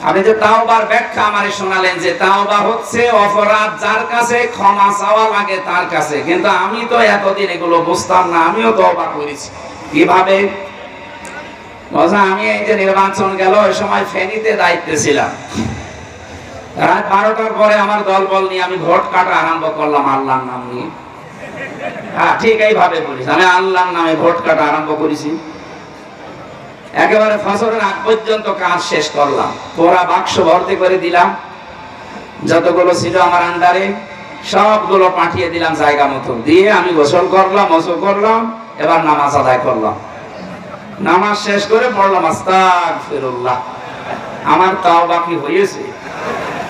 আপনি যে তাওবার ব্যাখ্যা আমারে শোনালেন যে তাওবা হচ্ছে অপরাধ যার কাছে ক্ষমা চাওয়া লাগে তার কাছে, কিন্তু আমি তো এতদিন এগুলো বুঝতাম না, আমিও তওবা করেছি। কিভাবে? আমি এই যে নির্বাচন গেল ওই সময় ফেনীতে দায়িত্বে ছিলাম, রাত 12টার পরে আমার দলবল নিয়ে আমি ভোট কাটা আরম্ভ করলাম আল্লাহর নাম নিয়ে। হ্যাঁ, ঠিক এইভাবে বলিস, আমি আল্লাহর নামে ভোট কাটা আরম্ভ করেছি। একেবারে ফসলের আগ পর্যন্ত কাজ শেষ করলাম, পুরা বাক্স ভর্তি করে দিলাম, যতগুলো ছিল আমার আন্ডারে সবগুলো পাঠিয়ে দিলাম জায়গা মতো দিয়ে আমি গোসল করলাম, ওযু করলাম, এবার নামাজ আদায় করলাম। নামাজ শেষ করে পড়লাম আস্তাগফিরুল্লাহ। আমার তাওবা কি হয়েছে?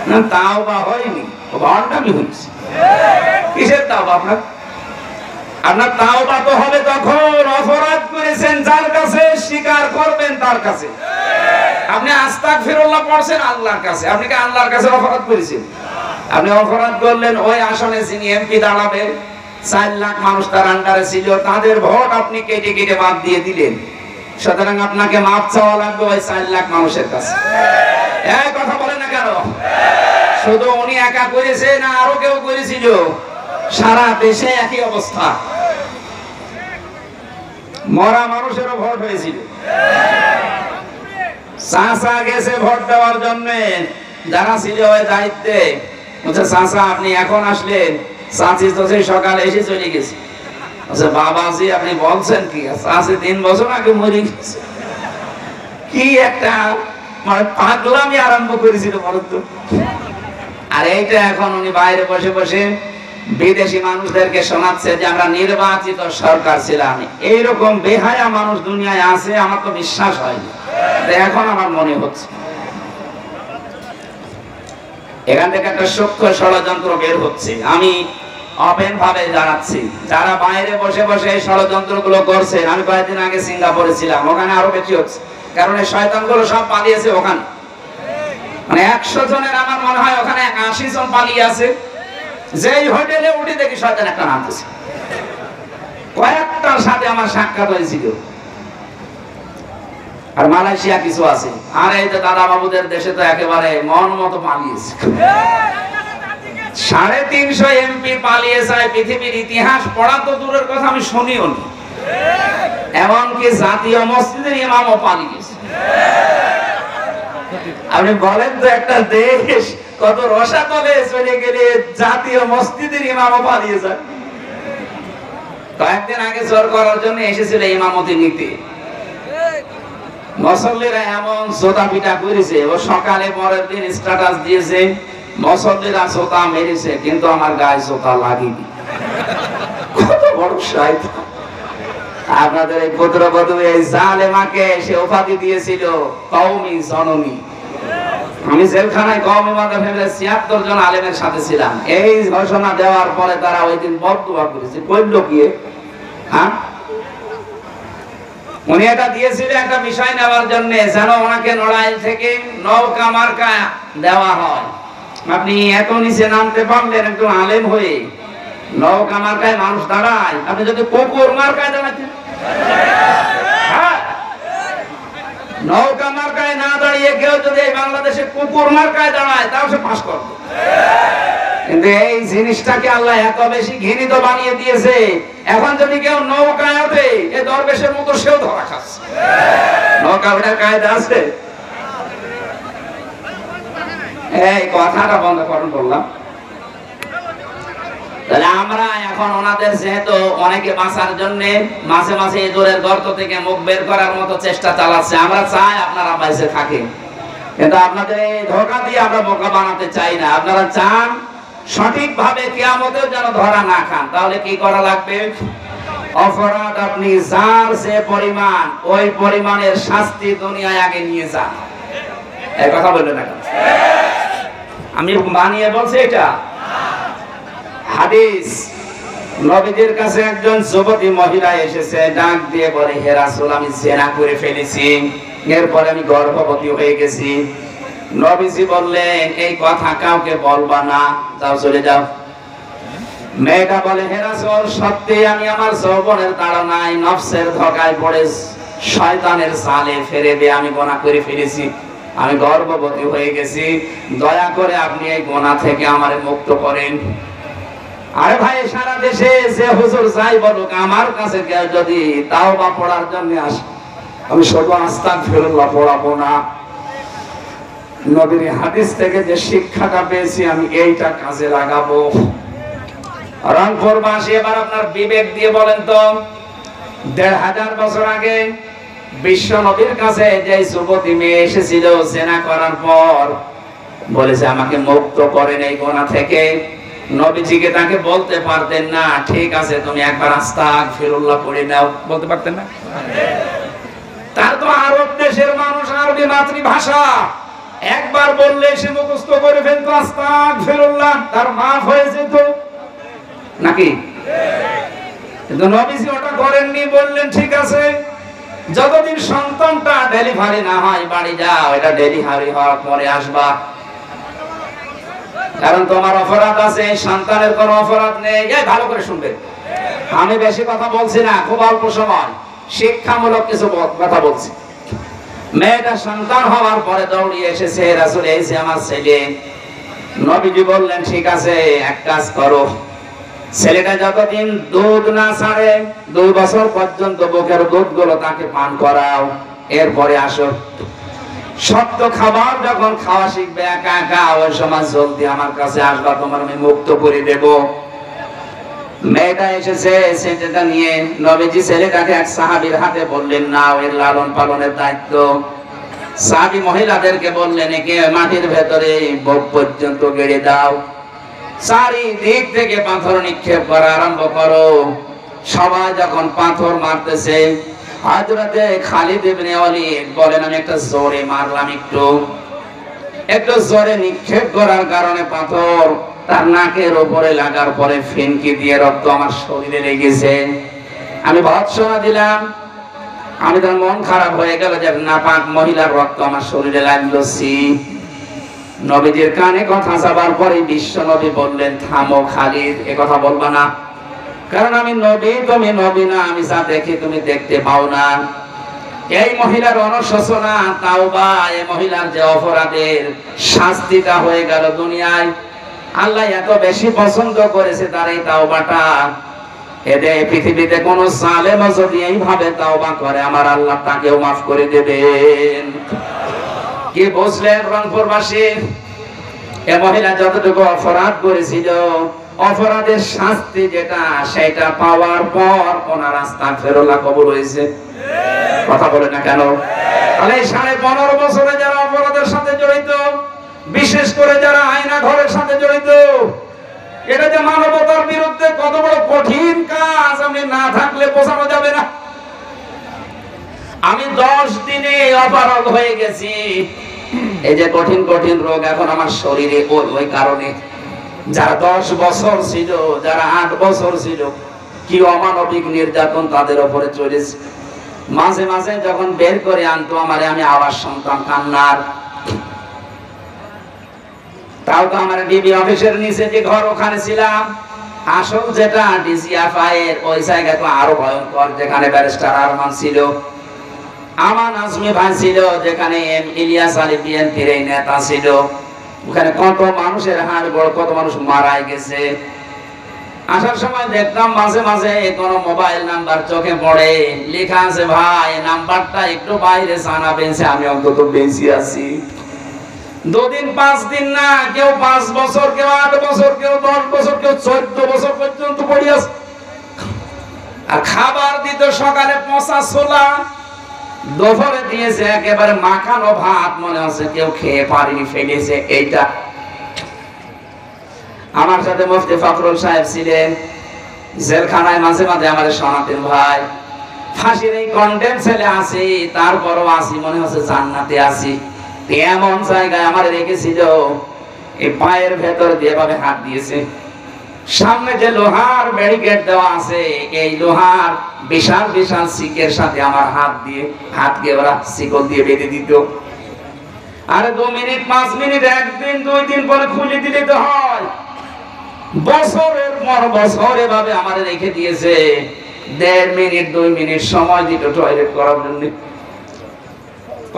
না, তাওবা হয়নি, ভণ্ডামি হয়েছে। কিসের তাওবা আপনার? আপনার তাওবা তো হবে তখন অপরাধ করেছেন যার কাছে, স্বীকার করবেন তার কাছে। আপনি আস্তাগফিরুল্লাহ পড়ছেন আল্লাহর কাছে, আপনি কি আল্লাহর কাছে অপরাধ করেছেন? আপনি অপরাধ করলেন ওই আসনে যিনি এমপি দাঁড়াবে, 4 লাখ মানুষ তার আন্ডারে ছিল, তাদের ভোট আপনি কেটে কেটে বাদ দিয়ে দিলেন। সুতরাং আপনাকে মাপ চাওয়া লাগবে ওই 4 লাখ মানুষের কাছে। এই কথা বলেন না কেন? শুধু উনি একা করেছে না আরো কেউ করেছিল? সারা দেশে একই অবস্থা, মরা মানুষেরও ভোট হয়েছিল। চাচা গেছে ভোট দেওয়ার জন্য, যারা ছিল ওই দায়িত্বে, বলছে চাচা আপনি এখন আসলেন, চাচি তো সেই সকালে এসে চলে গেছে। আচ্ছা বাবাজি আপনি বলছেন কি? চাচি 3 বছর আগে মরে গেছে। কি একটা মানে পাগলামি আরম্ভ করেছিল বলুন তো। আর এইটা এখন উনি বাইরে বসে বসে বিদেশি মানুষদেরকে শোনাচ্ছে যে আমরা নির্বাচিত সরকার ছিলাম। এইরকম বেহায়া মানুষ দুনিয়ায় আছে আমার তো বিশ্বাস হয়নি, এখন আমার মনে হচ্ছে। এখান থেকে একটা সূক্ষ্ম ষড়যন্ত্র বের হচ্ছে, আমি ওপেন ভাবে জানাচ্ছি। যারা বাইরে বসে বসে এই ষড়যন্ত্র গুলো করছে, আমি কয়েকদিন আগে সিঙ্গাপুরে ছিলাম, ওখানে আরো বেশি হচ্ছে, কারণ এই শয়তানগুলো সব পালিয়েছে ওখানে। মানে 100 জনের আমার মনে হয় ওখানে 80 জন পালিয়ে আছে। যেই হোটেলে উঠে দেখি শয়তান একটা নামতেছে। কয়েকটার সাথে আমার সাক্ষাৎ হয়েছিল। আর মালয়েশিয়া কিছু আছে, আর এই যে দাদা বাবুদের দেশে তো একেবারে মন মতো পালিয়েছে। 350 এমপি পালিয়ে যায়, পৃথিবীর ইতিহাস পড়া তো দূরের কথা আমি শুনিও নি। এমনকি জাতীয় মসজিদের ইমামও পালিয়েছে। আপনি বলেন তো একটা দেশ কত রসাতলে চলে গেলে জাতীয় মসজিদের ইমামও পালিয়ে যায়। কয়েকদিন আগে জোর করার জন্য এসেছিল ইমামতি নিতে, মুসল্লিরা এমন জোতা পিটা করেছে, ও সকালে পরের দিন স্ট্যাটাস দিয়েছে মুসল্লিরা জোতা মেরেছে কিন্তু আমার গায়ে জোতা লাগেনি। কত বড় শয়তান! আপনাদের এই পুত্রবধূ এই জালেমাকে সে উপাধি দিয়েছিল কওমি জননী। আমি জেলখানায় কওমি মাদ্রাসার 76 জন আলেমের সাথে ছিলাম। এই ঘোষণা দেওয়ার পরে তারা ওই দিন বদদুয়া করেছে। কইল কি? হ্যাঁ, উনি এটা দিয়েছিল একটা বিষয় নেওয়ার জন্য, যেন ওনাকে নড়াইল থেকে নৌকা মার্কা দেওয়া হয়। আপনি এত নিচে নামতে পারলেন একটু আলেম হয়ে, নৌকা মার্কায় মানুষ দাঁড়ায়, আপনি যদি কুকুর মার্কায় দাঁড়াতেন, হ্যাঁ, নৌকা মার্কায় না দাঁড়িয়ে কেউ যদি এই বাংলাদেশে কুকুর মার্কায় দাঁড়ায় তাও সে পাস করবে। কিন্তু এই জিনিসটাকে আল্লাহ এত বেশি ঘৃণিত বানিয়ে দিয়েছে, এখন যদি কেউ নৌকায় ওঠে এ দরবেশের মতো সেও ধরা খাচ্ছে। নৌকা ওঠার কায়দা আছে? এই কথাটা বন্ধ করুন বললাম। তাহলে আমরা এখন ওনাদের যেহেতু অনেকে বাঁচার জন্য মাঝে মাঝে ইঁদুরের গর্ত থেকে মুখ বের করার মতো চেষ্টা চালাচ্ছে, আমরা চাই আপনারা বেঁচে থাকেন, কিন্তু আপনাদের এই ধোঁকা দিয়ে আমরা বোকা বানাতে চাই না। আপনারা চান সঠিকভাবে কিয়ামতেও যেন ধরা না খান। তাহলে কি করা লাগবে? অপরাধ আপনি যার যে পরিমাণ, ওই পরিমাণের শাস্তি দুনিয়ায় আগে নিয়ে যান। এই কথা বললেন না? আমি বানিয়ে বলছি এটা হাদিস। নবীদের কাছে একজন যুবতী মহিলা এসেছে, ডাক দিয়ে বলে, হে রাসূল, আমি জিনা করে ফেলেছি, এরপরে আমি গর্ভবতী হয়ে গেছি। নবীজি বললেন, এই কথা কাউকে বলবা না, যাও চলে যাও। মেয়েটা বলে, হে রাসূল, সত্যি আমি আমার যৌবনের তাড়নায় নফসের ধোঁকায় পড়ে শয়তানের জালে ফেরে দিয়ে আমি গুনাহ করে ফেলেছি, আমি গর্ভবতী হয়ে গেছি, দয়া করে আপনি এই গুনাহ থেকে আমারে মুক্ত করেন। আরে ভাই, সারা দেশে যে হুজুর যাই বলুক, আমার কাছে কেউ যদি তাওবা পড়ার জন্য আসে, আমি শুধু আস্তাগফিরুল্লাহ পড়াবো না, নবীর হাদিস থেকে যে শিক্ষাটা পেয়েছি আমি এইটা কাজে লাগাবো। রংপুরবাসী, এবার আপনার বিবেক দিয়ে বলেন তো, ১৫০০ বছর আগে বিশ্ব নবীর কাছে যে যুবতী মেয়ে এসেছিল জেনা করার পর, বলেছে আমাকে মুক্ত করেন এই গুনাহ থেকে, নবীজিকে তাকে বলতে পারতেন না ঠিক আছে তুমি একবার আস্তাগফিরুল্লাহ পড়ে নাও? বলতে পারতেন না? তার তো আরব দেশের মানুষ, আরবি মাতৃভাষা, একবার বললে সে মুখস্থ করে ফেলতো আস্তাগফিরুল্লাহ, তার মাফ হয়ে যেত নাকি? কিন্তু নবীজি ওটা করেননি, বললেন ঠিক আছে যতদিন সন্তানটা ডেলিভারি না হয় বাড়ি যাও, এটা ডেলিভারি হওয়ার পরে আসবা, কারণ তোমার অপরাধ আছে, সন্তানের কোনো অপরাধ নেই। এই ভালো করে শুনবেন, আমি বেশি কথা বলছি না, খুব অল্প সময় শিক্ষামূলক কিছু কথা বলছি। মেয়েটা সন্তান হওয়ার পরে দৌড়িয়ে এসেছে, রাসূল এসে আমার ছেলে। নবীজি বললেন ঠিক আছে এক কাজ করো, ছেলেটা যতদিন দুধ না ছাড়ে 2 বছর পর্যন্ত বুকের দুধগুলো তাকে পান করাও, এরপরে আসো। সত্য খাবার যখন খাওয়া শিখবে একা একা, ওই সময় জলদি আমার কাছে আসবা, তোমার আমি মুক্ত করে দেব। মেয়েটা এসেছে, ছেলেটা নিয়ে নবীজি ছেলেটাকে এক সাহাবীর হাতে বললেন নাও, এর লালন পালনের দায়িত্ব। সাহাবী মহিলাদেরকে বললেন একে মাটির ভেতরে বুক পর্যন্ত গেড়ে দাও, চারিদিক থেকে পাথর নিক্ষেপ করা আরম্ভ করো। সবাই যখন পাথর মারতেছে, হযরতে খালিদ ইবনে ওয়ালিদ বলেন আমি একটা জোরে মারলাম, একটু জোরে নিক্ষেপ করার কারণে পাথর তার নাকের উপরে লাগার পরে ফিনকি দিয়ে রক্ত আমার শরীরে লেগেছে। আমি ভৎসনা দিলাম, আমি তার মন খারাপ হয়ে গেল যে নাপাক মহিলার রক্ত আমার শরীরে লাগলো। নবীজির কানে কথা যাবার পরে বিশ্ব নবী বললেন থামো খালিদ, এ কথা বলবা না, কারণ আমি নবী, তুমি নবী না, আমি যা দেখি তুমি দেখতে পাও না। এই মহিলার অনুশোচনা তাওবা, এই মহিলার যে অপরাধের শাস্তিটা হয়ে গেল দুনিয়ায়, আল্লাহ এত বেশি পছন্দ করেছে তার এই তাওবাটা। এদের পৃথিবীতে কোন জালেম যদি এইভাবে তাওবা করে, আমার আল্লাহ তাকেও মাফ করে দেবেন। কি বুঝলেন রংপুরবাসী? এ মহিলা যতটুকু অপরাধ করেছিল, অপরাধের শাস্তি যেটা সেটা পাওয়ার পর ওনার আস্তাগফিরুল্লাহ কবুল হয়েছে। কথা বলে না কেন? তাহলে 15.5 বছরে যারা অপরাধের সাথে জড়িত, বিশেষ করে যারা আয়না ঘরের সাথে জড়িত, এটা যে মানবতার বিরুদ্ধে কত বড় কঠিন কাজ, আমি না থাকলে বোঝানো যাবে না। আমি 10 দিনে অপারগ হয়ে গেছি। এই যে কঠিন কঠিন রোগ এখন আমার শরীরে, ওই কারণে যারা 10 বছর ছিল, যারা 8 বছর ছিল, কি অমানবিক নির্যাতন তাদের উপরে চলেছে। মাঝে মাঝে যখন বের করে আনতো আমারে, আমি আওয়াজ শুনতাম কান্নার। তাও তো আমার ডিবি অফিসের নিচে যে ঘর, ওখানে ছিলাম। আসল যেটা ডিজিএফআই এর ওই জায়গা তো আরো ভয়ঙ্কর, যেখানে ব্যারিস্টার আরমান ছিল, আমান আজমি ভাই ছিল, যেখানে ইলিয়াস আলী বিএনপির এই নেতা ছিল, ওখানে কত মানুষের হাড় গোড়, কত মানুষ মারা গেছে। আসার সময় দেখতাম মাঝে মাঝে কোন মোবাইল নাম্বার চোখে পড়ে, লেখা আছে ভাই নাম্বারটা একটু বাইরে জানা বেঁচে, আমি অন্তত বেঁচে আছি। 2 দিন 5 দিন না, কেউ 5 বছর, কেউ 8 বছর, কেউ 10 বছর, কেউ 14 বছর পর্যন্ত পড়ে আছে। আর খাবার দিত সকালে পচা ছোলা, দুপুরে দিয়েছে একেবারে মাখানো ভাত, মনে হচ্ছে কেউ খেয়ে পারেনি, ফেলেছে। এইটা আমার সাথে মুফতি ফখরুল সাহেব ছিলেন জেলখানায়, মাঝে মাঝে আমাদের শোনাতেন ভাই ফাঁসির এই কন্ডেম ছেলে আছি, তারপরও আছি মনে হচ্ছে জান্নাতে আছি। এমন জায়গায় আমার রেখেছিল, এই পায়ের ভেতর দিয়ে ভাবে হাত দিয়েছে, সামনে যে লোহার ব্যারিকেড দেওয়া আছে, এই লোহার বিশাল বিশাল শিকের সাথে আমার হাতকে ওরা শিকল দিয়ে বেঁধে দিত। আরে 2 মিনিট 5 মিনিট, 1 দিন 2 দিন পরে খুলে দিলে তো হয়। বছরের পর বছর এভাবে আমার রেখে দিয়েছে। 1.5 মিনিট 2 মিনিট সময় দিত টয়লেট করার জন্য।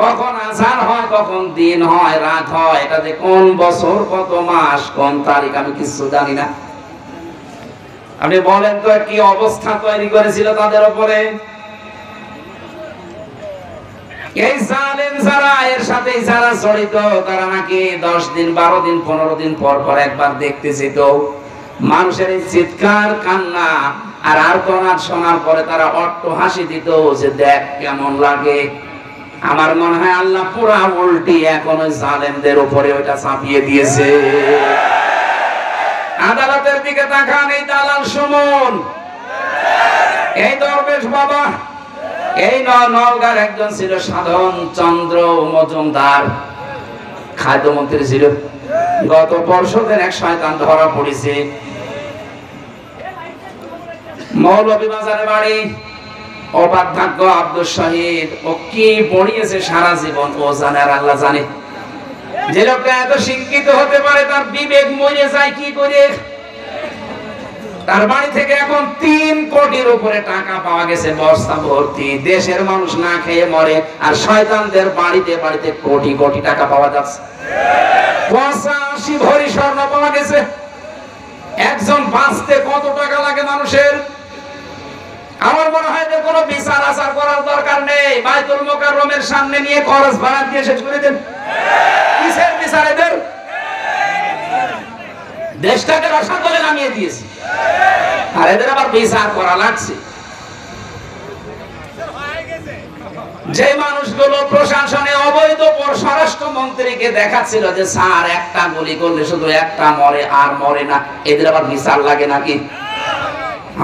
কখন আজান হয়, কখন দিন হয়, রাত হয়, এটা যে কোন বছর, কত মাস, কোন তারিখ আমি কিছু জানি না। আপনি বলেন তো কি অবস্থা তৈরি করেছিল তাদের উপরে। এই জালেম যারা, এর সাথে যারা জড়িত, তারা নাকি 10 দিন 12 দিন 15 দিন পর পর একবার দেখতে যেত। মানুষের এই চিৎকার কান্না আর আর্তনাদ শোনার পরে তারা অট্ট হাসি দিত যে দেখ কেমন লাগে। আমার মনে হয় আল্লাহ পুরা উল্টি এখন ওই জালেমদের উপরে ওইটা চাপিয়ে দিয়েছে। আদালতের দিকে তাকান, এই দালাল সুমন, এই দরবেশ বাবা, এই নওগাঁর একজন ছিল সাধন চন্দ্র মজুমদার, খাদ্যমন্ত্রী ছিল। গত পরশুদিন এক শয়তান ধরা পড়েছে। মৌলভীবাজারে বাড়ি, অবাধ্যক্য আব্দুল শহীদ। ও কি পড়িয়েছে সারা জীবন ও জানে আর আল্লাহ জানে। যে লোকটা এত শিক্ষিত হতে পারে তার বিবেক মরে যায় কি করে। তার বাড়ি থেকে এখন 3 কোটির উপরে টাকা পাওয়া গেছে, বস্তা ভর্তি। দেশের মানুষ না খেয়ে মরে, আর শয়তানদের বাড়িতে বাড়িতে কোটি কোটি টাকা পাওয়া যাচ্ছে। 85 ভরি স্বর্ণ পাওয়া গেছে। একজন বাঁচতে কত টাকা লাগে মানুষের? আমার মনে হয় যে কোনো বিচার আচার করার দরকার নেই। বাইতুল মুকাররমের সামনে নিয়ে খরচ ভাড়া দিয়ে শেষ করে দেন। কিসের বিচার এদের? দেশটাকে রসাতলে নামিয়ে দিয়েছে, আর এদের আবার বিচার করা লাগছে। যে মানুষগুলো প্রশাসনে অবৈধ স্বরাষ্ট্রমন্ত্রীকে দেখাচ্ছিল যে স্যার একটা গুলি করলে শুধু একটা মরে আর মরে না, এদের আবার বিচার লাগে নাকি?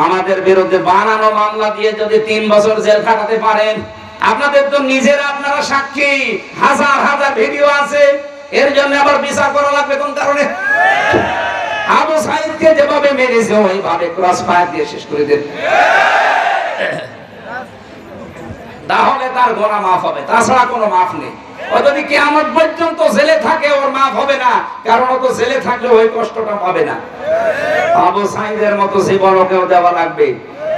আমাদের বিরুদ্ধে বানানো মামলা দিয়ে যদি 3 বছর জেল খাটাতে পারেন, আপনাদের তো নিজেরা আপনারা সাক্ষী, হাজার হাজার ভিডিও আছে। এর জন্য আবার বিচার করা লাগবে কোন কারণে? আবু সাইদকে যেভাবে মেরেছে ওইভাবে ক্রস ফায়ার দিয়ে শেষ করে দেন, তাহলে তার গোনা মাফ হবে। তাছাড়া কোনো মাফ নেই। ও যদি কিয়ামত পর্যন্ত জেলে থাকে ওর মাফ হবে না, কারণ ও তো জেলে থাকলে ওই কষ্টটা পাবে না। আবু সাইদের মতো জীবন ওকেও দেওয়া লাগবে।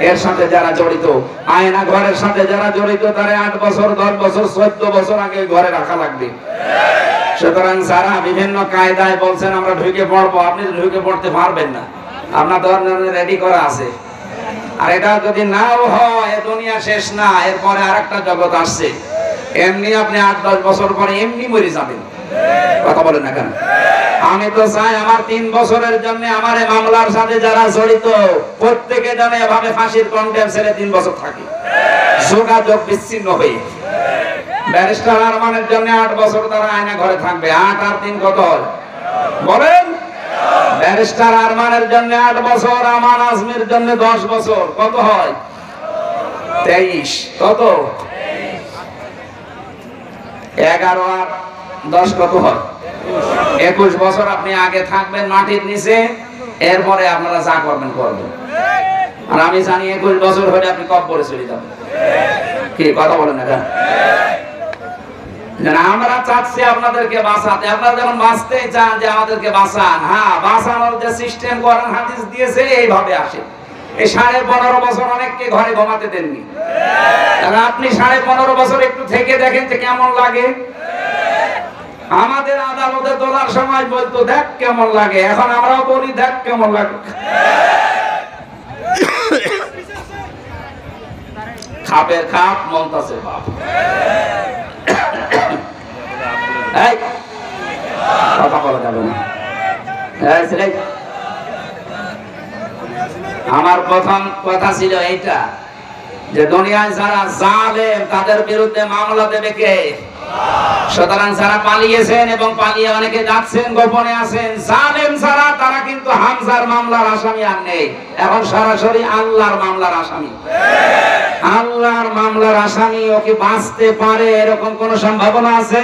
এর সাথে যারা জড়িত, আয়না ঘরের সাথে যারা জড়িত, তারা 8 বছর 10 বছর 14 বছর আগে ঘরে রাখা লাগবে। সুতরাং যারা বিভিন্ন কায়দায় বলছেন আমরা ঢুকে পড়বো, আপনি ঢুকে পড়তে পারবেন না। আপনার ধরনের রেডি করা আছে। আর এটা যদি নাও হয়, দুনিয়া শেষ না, এরপরে আরেকটা জগৎ আসছে। এমনি আপনি 8-10 বছর পরে এমনি মরে যাবেন। কথা বলেন না কেন? আমি তো চাই আমার 3 বছরের জন্য আমার এই মামলার সাথে যারা জড়িত প্রত্যেকে যেন এভাবে ফাঁসির কন্ডেম ছেড়ে 3 বছর থাকে, যোগাযোগ বিচ্ছিন্ন হয়ে। ব্যারিস্টার আরমানের জন্য 8 বছর তারা আয়না ঘরে থাকবে। 8 আর 3 কত হয় বলেন? ব্যারিস্টার আরমানের জন্য 8 বছর, আমান আজমির জন্য 10 বছর, কত হয়? 23। কত? 11 আর 10 কত হয়? 21 বছর আপনি আগে থাকবেন মাটির নিচে, এরপরে আপনারা যা করবেন করবেন। আর আমি জানি 21 বছর হলে আপনি কবরে চলে যাবেন। কি কথা বলেন না? আমরা চাচ্ছি আপনাদেরকে বাঁচাতে। আপনারা যখন বাঁচতে চান যে আমাদেরকে বাঁচান, হ্যাঁ, বাঁচানোর যে সিস্টেম কোরআন হাদিস দিয়েছে এইভাবে আসে। এই 15.5 বছর অনেককে ঘরে ঘুমাতে দেননি। আপনি 15.5 বছর একটু থেকে দেখেন যে কেমন লাগে। আমাদের আদালতে তোলার সময় বলতো দেখ কেমন লাগে, এখন আমরাও বলি দেখ কেমন লাগে। খাপের খাপ, মন্তাসের বাপ। কথা বলা যাবে না। আমার প্রথম কথা ছিল এইটা যে দুনিয়ায় যারা জালেম তাদের বিরুদ্ধে মামলা দেবে কে? সুতরাং যারা পালিয়েছেন এবং পালিয়ে অনেকে যাচ্ছেন, গোপনে আছেন, জালেম যারা, তারা কিন্তু হামজার মামলার আসামি আর নেই। এখন সরাসরি আল্লাহর মামলার আসামি। আল্লাহর মামলার আসামি ওকে বাঁচতে পারে এরকম কোন সম্ভাবনা আছে?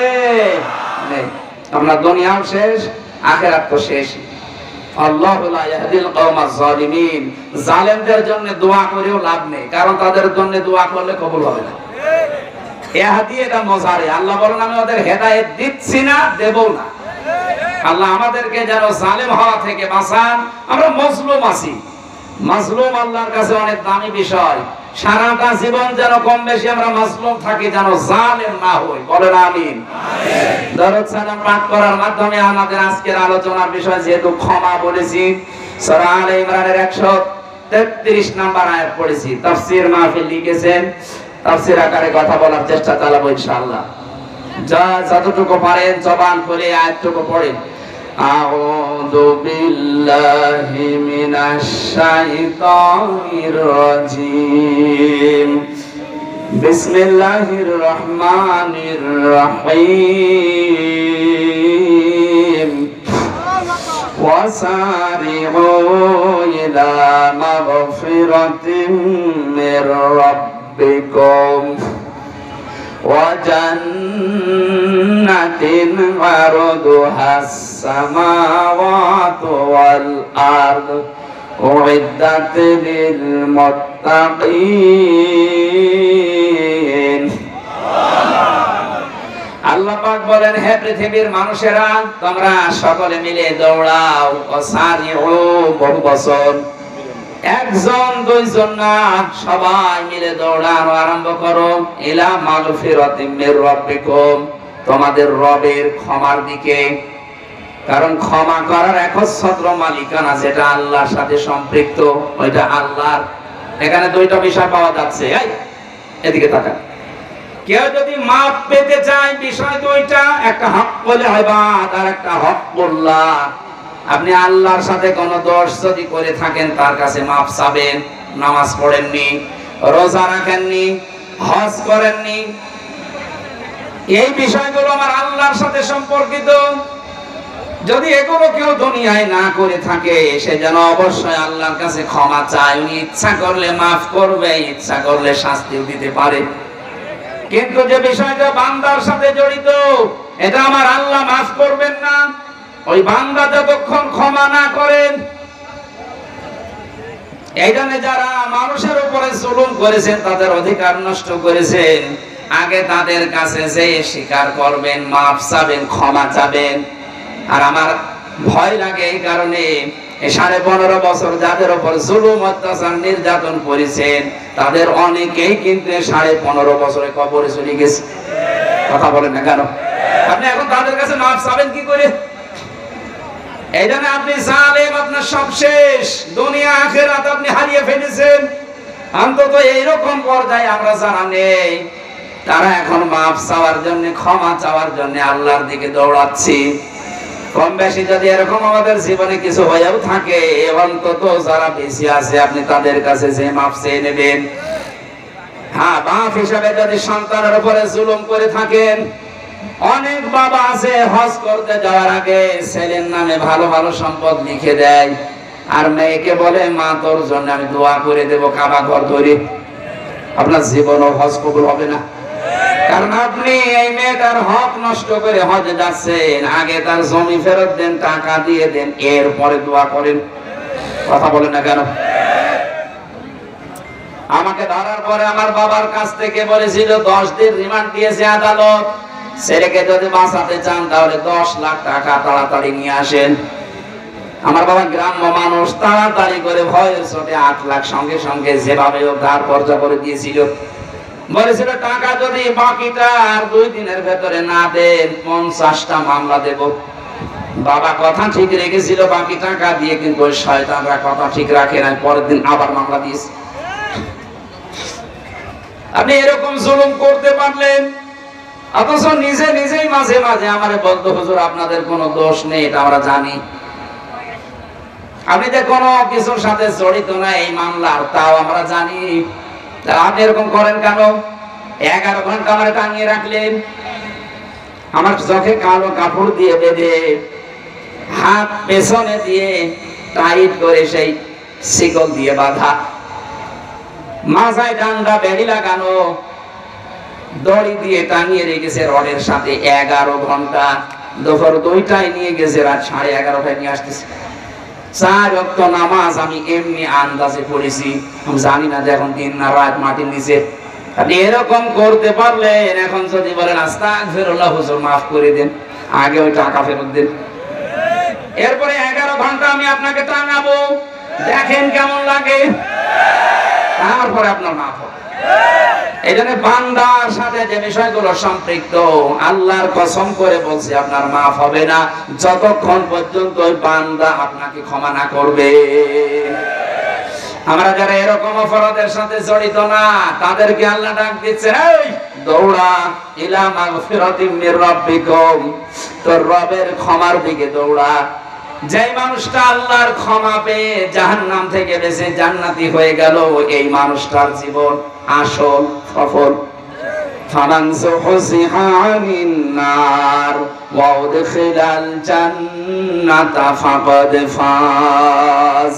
নেই। আমরা দুনিয়াও শেষ, আখিরাত তো শেষ। আল্লাহু লা ইয়াহদিল কওমাজ জালিমিন। জালেমদের জন্য দোয়া করেও লাভ নেই, কারণ তাদের জন্য দোয়া করলে কবুল হবে না। ইহদিয়েনা মজারে, আল্লাহ বলেন আমি ওদের হেদায়েত দিচ্ছি না, দেব না। আল্লাহ আমাদেরকে যেন জালেম হওয়া থেকে বাঁচান। আমরা মজলুম আছি। মাজলুম আল্লাহর কাছে অনেক দামি বিষয়। সারাটা জীবন যেন কম বেশি আমরা মাসলুম থাকি, যেন জালেম না হই। বলেন আমিন। দরুদ সালাম পাঠ করার মাধ্যমে আমাদের আজকের আলোচনার বিষয় যেহেতু ক্ষমা বলেছি, সূরা আলে ইমরানের 133 নম্বর আয়াত পড়েছি। তাফসীর মাহফিল লিখেছেন, তাফসীর আকারে কথা বলার চেষ্টা চালাবো ইনশাআল্লাহ। যতটুকু পারেন জবান খুলে আয়াতটুকু পড়েন। আউযু বিল্লাহি মিনাশ শাইতানির রাজীম। বিসমিল্লাহির রহমানির রহিম। ওয়াসারিউ ইলা মাগফিরাতিম মির রাব্বিকুম ওয়া জান্নাতিন আরদুহাস সামাওয়াতু ওয়াল আরদ উইদ্দাত লিল মুত্তাকিন। আল্লাহ পাক বলেন, হে পৃথিবীর মানুষেরা, তোমরা সকলে মিলে দৌড়াও। ওয়াসারিউ বহু বচন, একজন দুইজন না, সবাই মিলে দৌড়ানো আরম্ভ করো। ইলা মাগফিরাতিম মির রাব্বিকুম, তোমাদের রবের ক্ষমার দিকে। কারণ ক্ষমা করার একচ্ছত্র মালিকানা যেটা আল্লাহর সাথে সম্পৃক্ত, ওইটা আল্লাহর। এখানে দুইটা বিষয় পাওয়া যাচ্ছে। এই এদিকে তাকান। কেউ যদি মাপ পেতে চায়, বিষয় দুইটা, একটা হক্কুল ইবাদ আর একটা হক্কুল্লাহ। আপনি আল্লাহর সাথে কোনো দোষ যদি করে থাকেন, তার কাছে মাপ চাবেন। নামাজ পড়েননি, রোজা রাখেননি, হজ করেননি, এই বিষয়গুলো আমার আল্লাহর সাথে সম্পর্কিত। যদি এগুলো কেউ দুনিয়ায় না করে থাকে, সে যেন অবশ্যই আল্লাহর কাছে ক্ষমা চায়। উনি ইচ্ছা করলে মাফ করবে, ইচ্ছা করলে শাস্তিও দিতে পারে। কিন্তু যে বিষয়টা বান্দার সাথে জড়িত, এটা আমার আল্লাহ মাফ করবেন না। ওই বান্দা যতক্ষণ ক্ষমা না করেন, এই জন্য যারা মানুষের উপরে জুলুম করেছেন, তাদের অধিকার নষ্ট করেছেন, আগে তাদের কাছে যে স্বীকার করবেন, মাফ চাবেন, ক্ষমা চাবেন। আর আমার ভয় লাগে এই কারণে, 15.5 বছর যাদের উপর জুলুম, অত্যাচার, নির্যাতন করেছেন, তাদের অনেকেই কিন্তু 15.5 বছরে কবরে চলে গেছে। কথা বলেন না কেন? আপনি এখন তাদের কাছে মাফ চাবেন কি করে? এই জন্য আপনি জালেম, আপনার সব শেষ। দুনিয়া আখিরাত আপনি হারিয়ে ফেলেছেন। অন্তত এইরকম পর্যায়ে আমরা যারা নেই, তারা এখন মাফ চাওয়ার জন্য, ক্ষমা চাওয়ার জন্য আল্লাহর দিকে দৌড়াচ্ছি। কম বেশি যদি এরকম আমাদের জীবনে কিছু হয়েও থাকে, অন্তত যারা বেশি আছে, আপনি তাদের কাছে যে মাফ চেয়ে নেবেন। হ্যাঁ, বাপ হিসাবে যদি সন্তানের উপরে জুলুম করে থাকেন, অনেক বাবা আছে হজ করতে যাওয়ার আগে ছেলের নামে ভালো ভালো সম্পদ লিখে দেয়, আর মেয়েকে বলে, মা তোর জন্য আমি দোয়া করে দেব কাবা ঘর ধরে। আপনার জীবনও হজ কবুল হবে না, কারণ আপনি এই মেয়েটার হক নষ্ট করে হজে যাচ্ছেন। আগে তার জমি ফেরত দেন, টাকা দিয়ে দেন, এরপরে দোয়া করেন। কথা বলেন না কেন? আমাকে ধরার পরে আমার বাবার কাছ থেকে বলেছিল 10 দিন রিমান্ড দিয়েছে আদালত। ছেলেকে যদি বাঁচাতে চান তাহলে 10 লাখ টাকা তাড়াতাড়ি নিয়ে আসেন। আমার বাবা গ্রাম্য মানুষ, তাড়াতাড়ি করে ভয়ের চোটে 8 লাখ সঙ্গে সঙ্গে যেভাবে ধার কর্জা করে দিয়েছিল। বলেছিল টাকা যদি বাকিটা আর 2 দিনের ভেতরে না দেন, 50টা মামলা দেব। বাবা কথা ঠিক রেখেছিল, বাকি টাকা দিয়ে, কিন্তু ওই শয়তানরা কথা ঠিক রাখে না, পরের দিন আবার মামলা দিয়েছে। আপনি এরকম জুলুম করতে পারলেন, অথচ নিজেই মাঝে মাঝে আমারে বলতো, হুজুর আপনাদের কোনো দোষ নেই, এটা আমরা জানি, আপনি যে কোনো কিছুর সাথে জড়িত না এই মামলার, তাও আমরা জানি। আপনি এরকম করেন কেন? 11 ঘন্টা আমার টাঙিয়ে রাখলেন, আমার চোখে কালো কাপড় দিয়ে বেঁধে, হাত পেছনে দিয়ে টাইট করে সেই শিকল দিয়ে বাঁধা, মাথায় ডান্ডা বেড়ি লাগানো, দড়ি দিয়ে টাঙিয়ে রেখেছে রডের সাথে 11 ঘন্টা। দুপুর 2টায় নিয়ে গেছে, রাত 11:30টায় নিয়ে আসতেছে। 4 ওয়াক্ত নামাজ আমি এমনি আন্দাজে পড়েছি, আমি জানি না যে এখন দিন না রাত মাটির নিচে। আপনি এরকম করতে পারলেন, এখন যদি বলেন আস্তাগফিরুল্লাহ হুজুর মাফ করে দেন, আগে ওই টাকা ফেরত দেন। এরপরে 11 ঘন্টা আমি আপনাকে টাঙাবো, দেখেন কেমন লাগে। তারপরে আপনার মাফ হবে। এই জন্য বান্দার সাথে যে বিষয়গুলো সম্পৃক্ত, আল্লাহর কসম করে বলছি আপনার মাফ হবে না যতক্ষণ পর্যন্ত ওই বান্দা আপনাকে ক্ষমা না করবে। আমরা যারা এরকম অপরাধের সাথে জড়িত না, তাদেরকে আল্লাহ ডাক দিচ্ছে, এই দৌড়া ইলা মাগফিরাতিম মির রাব্বিকুম, তোর রবের ক্ষমার দিকে দৌড়া। যে মানুষটা আল্লাহর ক্ষমা পেয়ে জাহান্নাম থেকে বেঁচে জান্নাতি হয়ে গেল, এই মানুষটার জীবন আসল সফল। ফামান যুহজিহা আনিন নার ওয়া উদখিলাল জান্নাতা ফাকাদ ফাজ।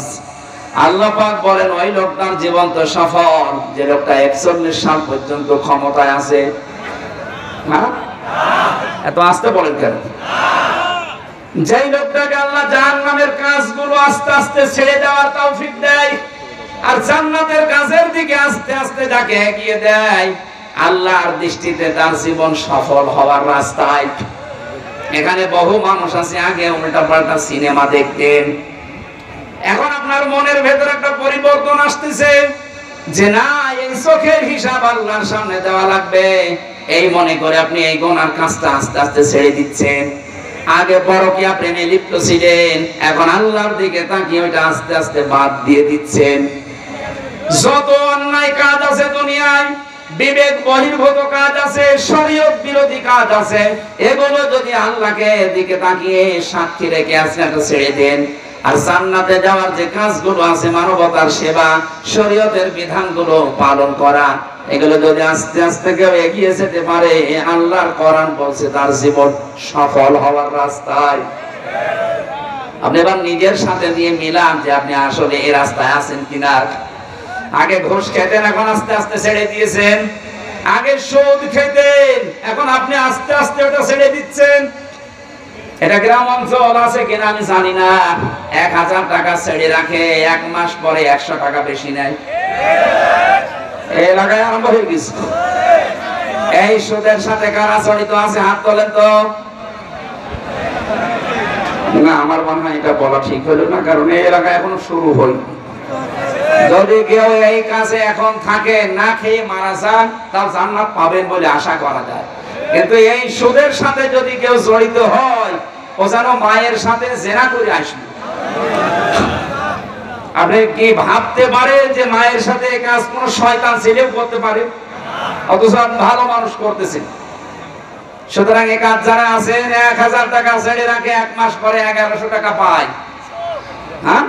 আল্লাহ পাক বলেন ওই লোকটার জীবন তো সফল যে লোকটা 41 সাল পর্যন্ত ক্ষমতায় আছে। না এত আস্তে বলেন কেন? যেই লোকটাকে আল্লাহ জাহান্নামের কাজগুলো আস্তে আস্তে ছেড়ে দেওয়ার তৌফিক দেয় আর জান্নাতের কাজের দিকে আস্তে আস্তে যাকে এগিয়ে দেয়, আল্লাহর দৃষ্টিতে তার জীবন সফল হওয়ার রাস্তায়। এখানে বহু মানুষ আছে আগে উল্টাপাল্টা সিনেমা দেখতেন, এখন আপনার মনের ভেতর একটা পরিবর্তন আসতেছে যে না, এই চোখের হিসাব আল্লাহর সামনে দেওয়া লাগবে। এই মনে করে আপনি এই গুনার কাজটা আস্তে আস্তে ছেড়ে দিচ্ছেন। আগে পরকীয়া প্রেমে লিপ্ত ছিলেন, এখন আল্লাহর দিকে তাকিয়ে ওইটা আস্তে আস্তে বাদ দিয়ে দিচ্ছেন। যত অন্যায় কাজ আছে দুনিয়ায়, বিবেক বহির্ভূত কাজ আছে, শরীয়ত বিরোধী কাজ আছে, এগুলো যদি আল্লাহকে দিকে তাকিয়ে সাক্ষী রেখে আজকে ছেড়ে দেন, আর জান্নাতে যাওয়ার যে কাজগুলো আছে, মানবতার সেবা, শরীয়তের বিধানগুলো পালন করা, এগুলো যদি আস্তে আস্তে কেউ এগিয়ে যেতে পারে, আল্লাহর কোরআন বলছে তার জীবন সফল হওয়ার রাস্তায়। আপনি এবার নিজের সাথে দিয়ে মিলান যে আপনি আসলে এই রাস্তায় আছেন কিনা। আগে ঘুষ খেতেন, এখন আস্তে আস্তে ছেড়ে দিয়েছেন। আগে সুদ খেতেন, এখন আপনি আস্তে আস্তে ওটা ছেড়ে দিচ্ছেন। এটা গ্রাম অঞ্চল আছে কিনা আমি জানি না, 1000 টাকা ছেড়ে রাখে, 1 মাস পরে 100 টাকা বেশি নেয়। এই এলাকায় আরম্ভ হয়ে গেছে। এই সুদের সাথে কারা জড়িত আছে হাত তোলেন তো। না, আমার মনে হয় এটা বলা ঠিক হলো না, কারণ এই এলাকায় এখনো শুরু হয়নি। যদি কেউ এই কাজে এখন থাকে, না খেয়ে মারা যান, তাও জান্নাত পাবেন বলে আশা করা যায়। কিন্তু এই সুদের সাথে যদি কেউ জড়িত হয়, ও যেন মায়ের সাথে জেনা করে আসবে। আপনি কি ভাবতে পারেন যে মায়ের সাথে এই কাজ কোন শয়তান ছেলেও করতে পারে? অথচ ভালো মানুষ করতেছে। সুতরাং এই কাজ যারা আছেন, 1000 টাকা ছেড়ে রাখে, 1 মাস পরে 1100 টাকা পায়। হ্যাঁ,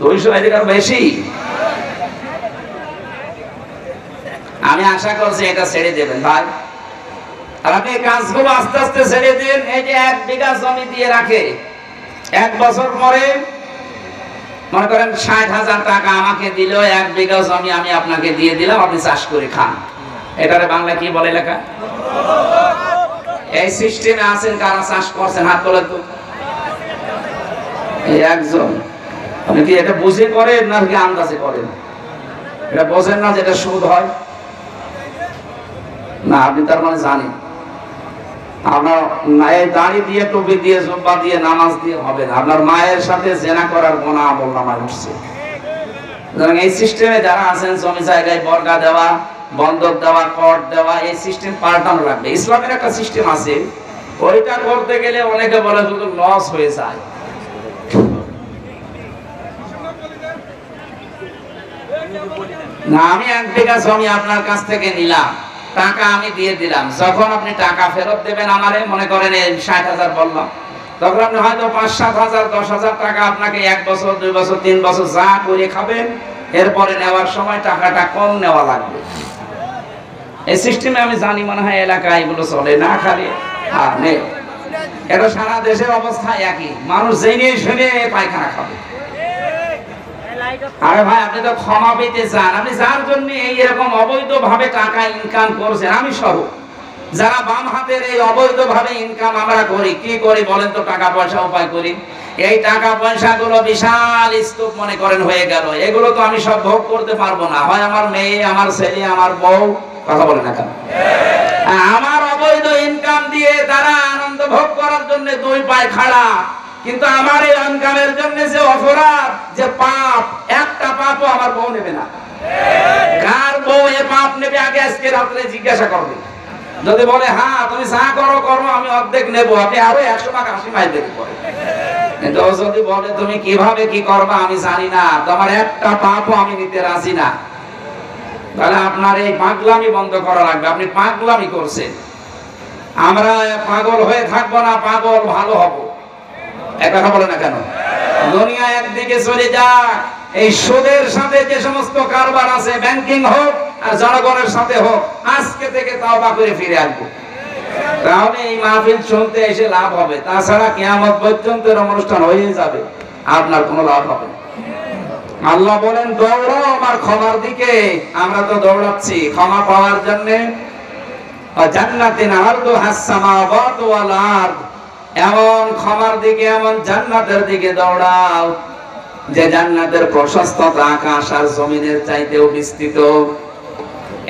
200 টাকার বেশি। আমি আশা করছি এটা ছেড়ে দেবেন ভাই। আর আপনি এই কাজগুলো আস্তে আস্তে ছেড়ে দিন। এই যে 1 বিঘা জমি দিয়ে রাখে, 1 বছর পরে মনে করেন 60,000 টাকা আমাকে দিল, 1 বিঘা জমি আমি আপনাকে দিয়ে দিলাম, আপনি চাষ করে খান। এটারে বাংলা কি বলে লেখা? এই সিস্টেমে আছেন কারা চাষ করছেন হাত তোলেন তো। এই একজন। আপনি কি এটা বুঝে করেন না কি আন্দাজে করেন? এটা বোঝেন না যেটা সুদ হয় না, আপনি তার মানে জানেন। আপনার মায়ের দাড়ি দিয়ে, টুপি দিয়ে, জুব্বা দিয়ে, নামাজ দিয়ে হবে না। আপনার মায়ের সাথে জেনা করার গুনাহ আমলনামায় উঠছে। এই সিস্টেমে যারা আছেন, জমি জায়গায় বর্গা দেওয়া, বন্ধক দেওয়া, কর দেওয়া, এই সিস্টেম পাল্টানো লাগবে। ইসলামের একটা সিস্টেম আছে, ওইটা করতে গেলে অনেকে বলে শুধু লস হয়ে যায়। না, আমি 1 বিঘা জমি আপনার কাছ থেকে নিলাম, টাকা আমি দিয়ে দিলাম। যখন আপনি টাকা ফেরত দেবেন আমারে, মনে করেন 60,000 বললাম, তখন আপনি হয়তো 5-7,000, 10,000 টাকা আপনাকে 1 বছর, 2 বছর, 3 বছর যা করে খাবেন। এরপরে নেওয়ার সময় টাকাটা কম নেওয়া লাগবে। এই সিস্টেমে আমি জানি মনে হয় এলাকায় এগুলো চলে না। খালি এটা সারা দেশের অবস্থা একই। মানুষ জেনে শুনে পায়খানা খাবে। আরে ভাই, আপনি তো ক্ষমা পেতে চান, আপনি যার জন্য এইরকম অবৈধ ভাবে টাকা ইনকাম করছেন। আমি সহ যারা বাম হাতের এই অবৈধ ভাবে ইনকাম আমরা করি, কি করি বলেন তো? টাকা পয়সা উপায় করি। এই টাকা পয়সা গুলো বিশাল স্তূপ মনে করেন হয়ে গেল। এগুলো তো আমি সব ভোগ করতে পারবো না। হয় আমার মেয়ে, আমার ছেলে, আমার বউ, কথা বলে না কেন? আমার অবৈধ ইনকাম দিয়ে তারা আনন্দ ভোগ করার জন্য 2 পায়ে খাড়া। কিন্তু আমার এই ইনকামের জন্য যে অপরাধ, যে পাপ, একটা পাপও আমার বউ নেবে না। কার বউ এ পাপ নেবে আগে আজকে রাত্রে জিজ্ঞাসা করবে। যদি বলে হ্যাঁ তুমি যা করো করো আমি অর্ধেক নেবো, আপনি আরো 100 টাকা 80 মাইল দেবে পরে। কিন্তু যদি বলে তুমি কিভাবে কি করবা আমি জানি না, তোমার একটা পাপও আমি নিতে রাজি না, তাহলে আপনার এই পাগলামি বন্ধ করা লাগবে। আপনি পাগলামি করছেন। আমরা পাগল হয়ে থাকবো না, পাগল ভালো হব। এক কথা বলে না কেন? দুনিয়া একদিকে চলে যাক, এই সুদের সাথে যে সমস্ত কারবার আছে, ব্যাংকিং হোক আর জনগণের সাথে হোক, আজকে থেকে তাওবা করে ফিরে আসবো। তাহলে এই মাহফিল শুনতে এসে লাভ হবে, তাছাড়া কিয়ামত পর্যন্ত অনুষ্ঠান হয়ে যাবে, আপনার কোনো লাভ হবে না। আল্লাহ বলেন দৌড়াও আমার ক্ষমার দিকে। আমরা তো দৌড়াচ্ছি ক্ষমা পাওয়ার জন্য। জান্নাতিন আরদুহাস সামাওয়াতু ওয়াল আরদ, এমন ক্ষমার দিকে, এমন জান্নাতের দিকে দৌড়াও যে জান্নাতের প্রশস্ততা আকাশ আর জমিনের চাইতেও বিস্তৃত।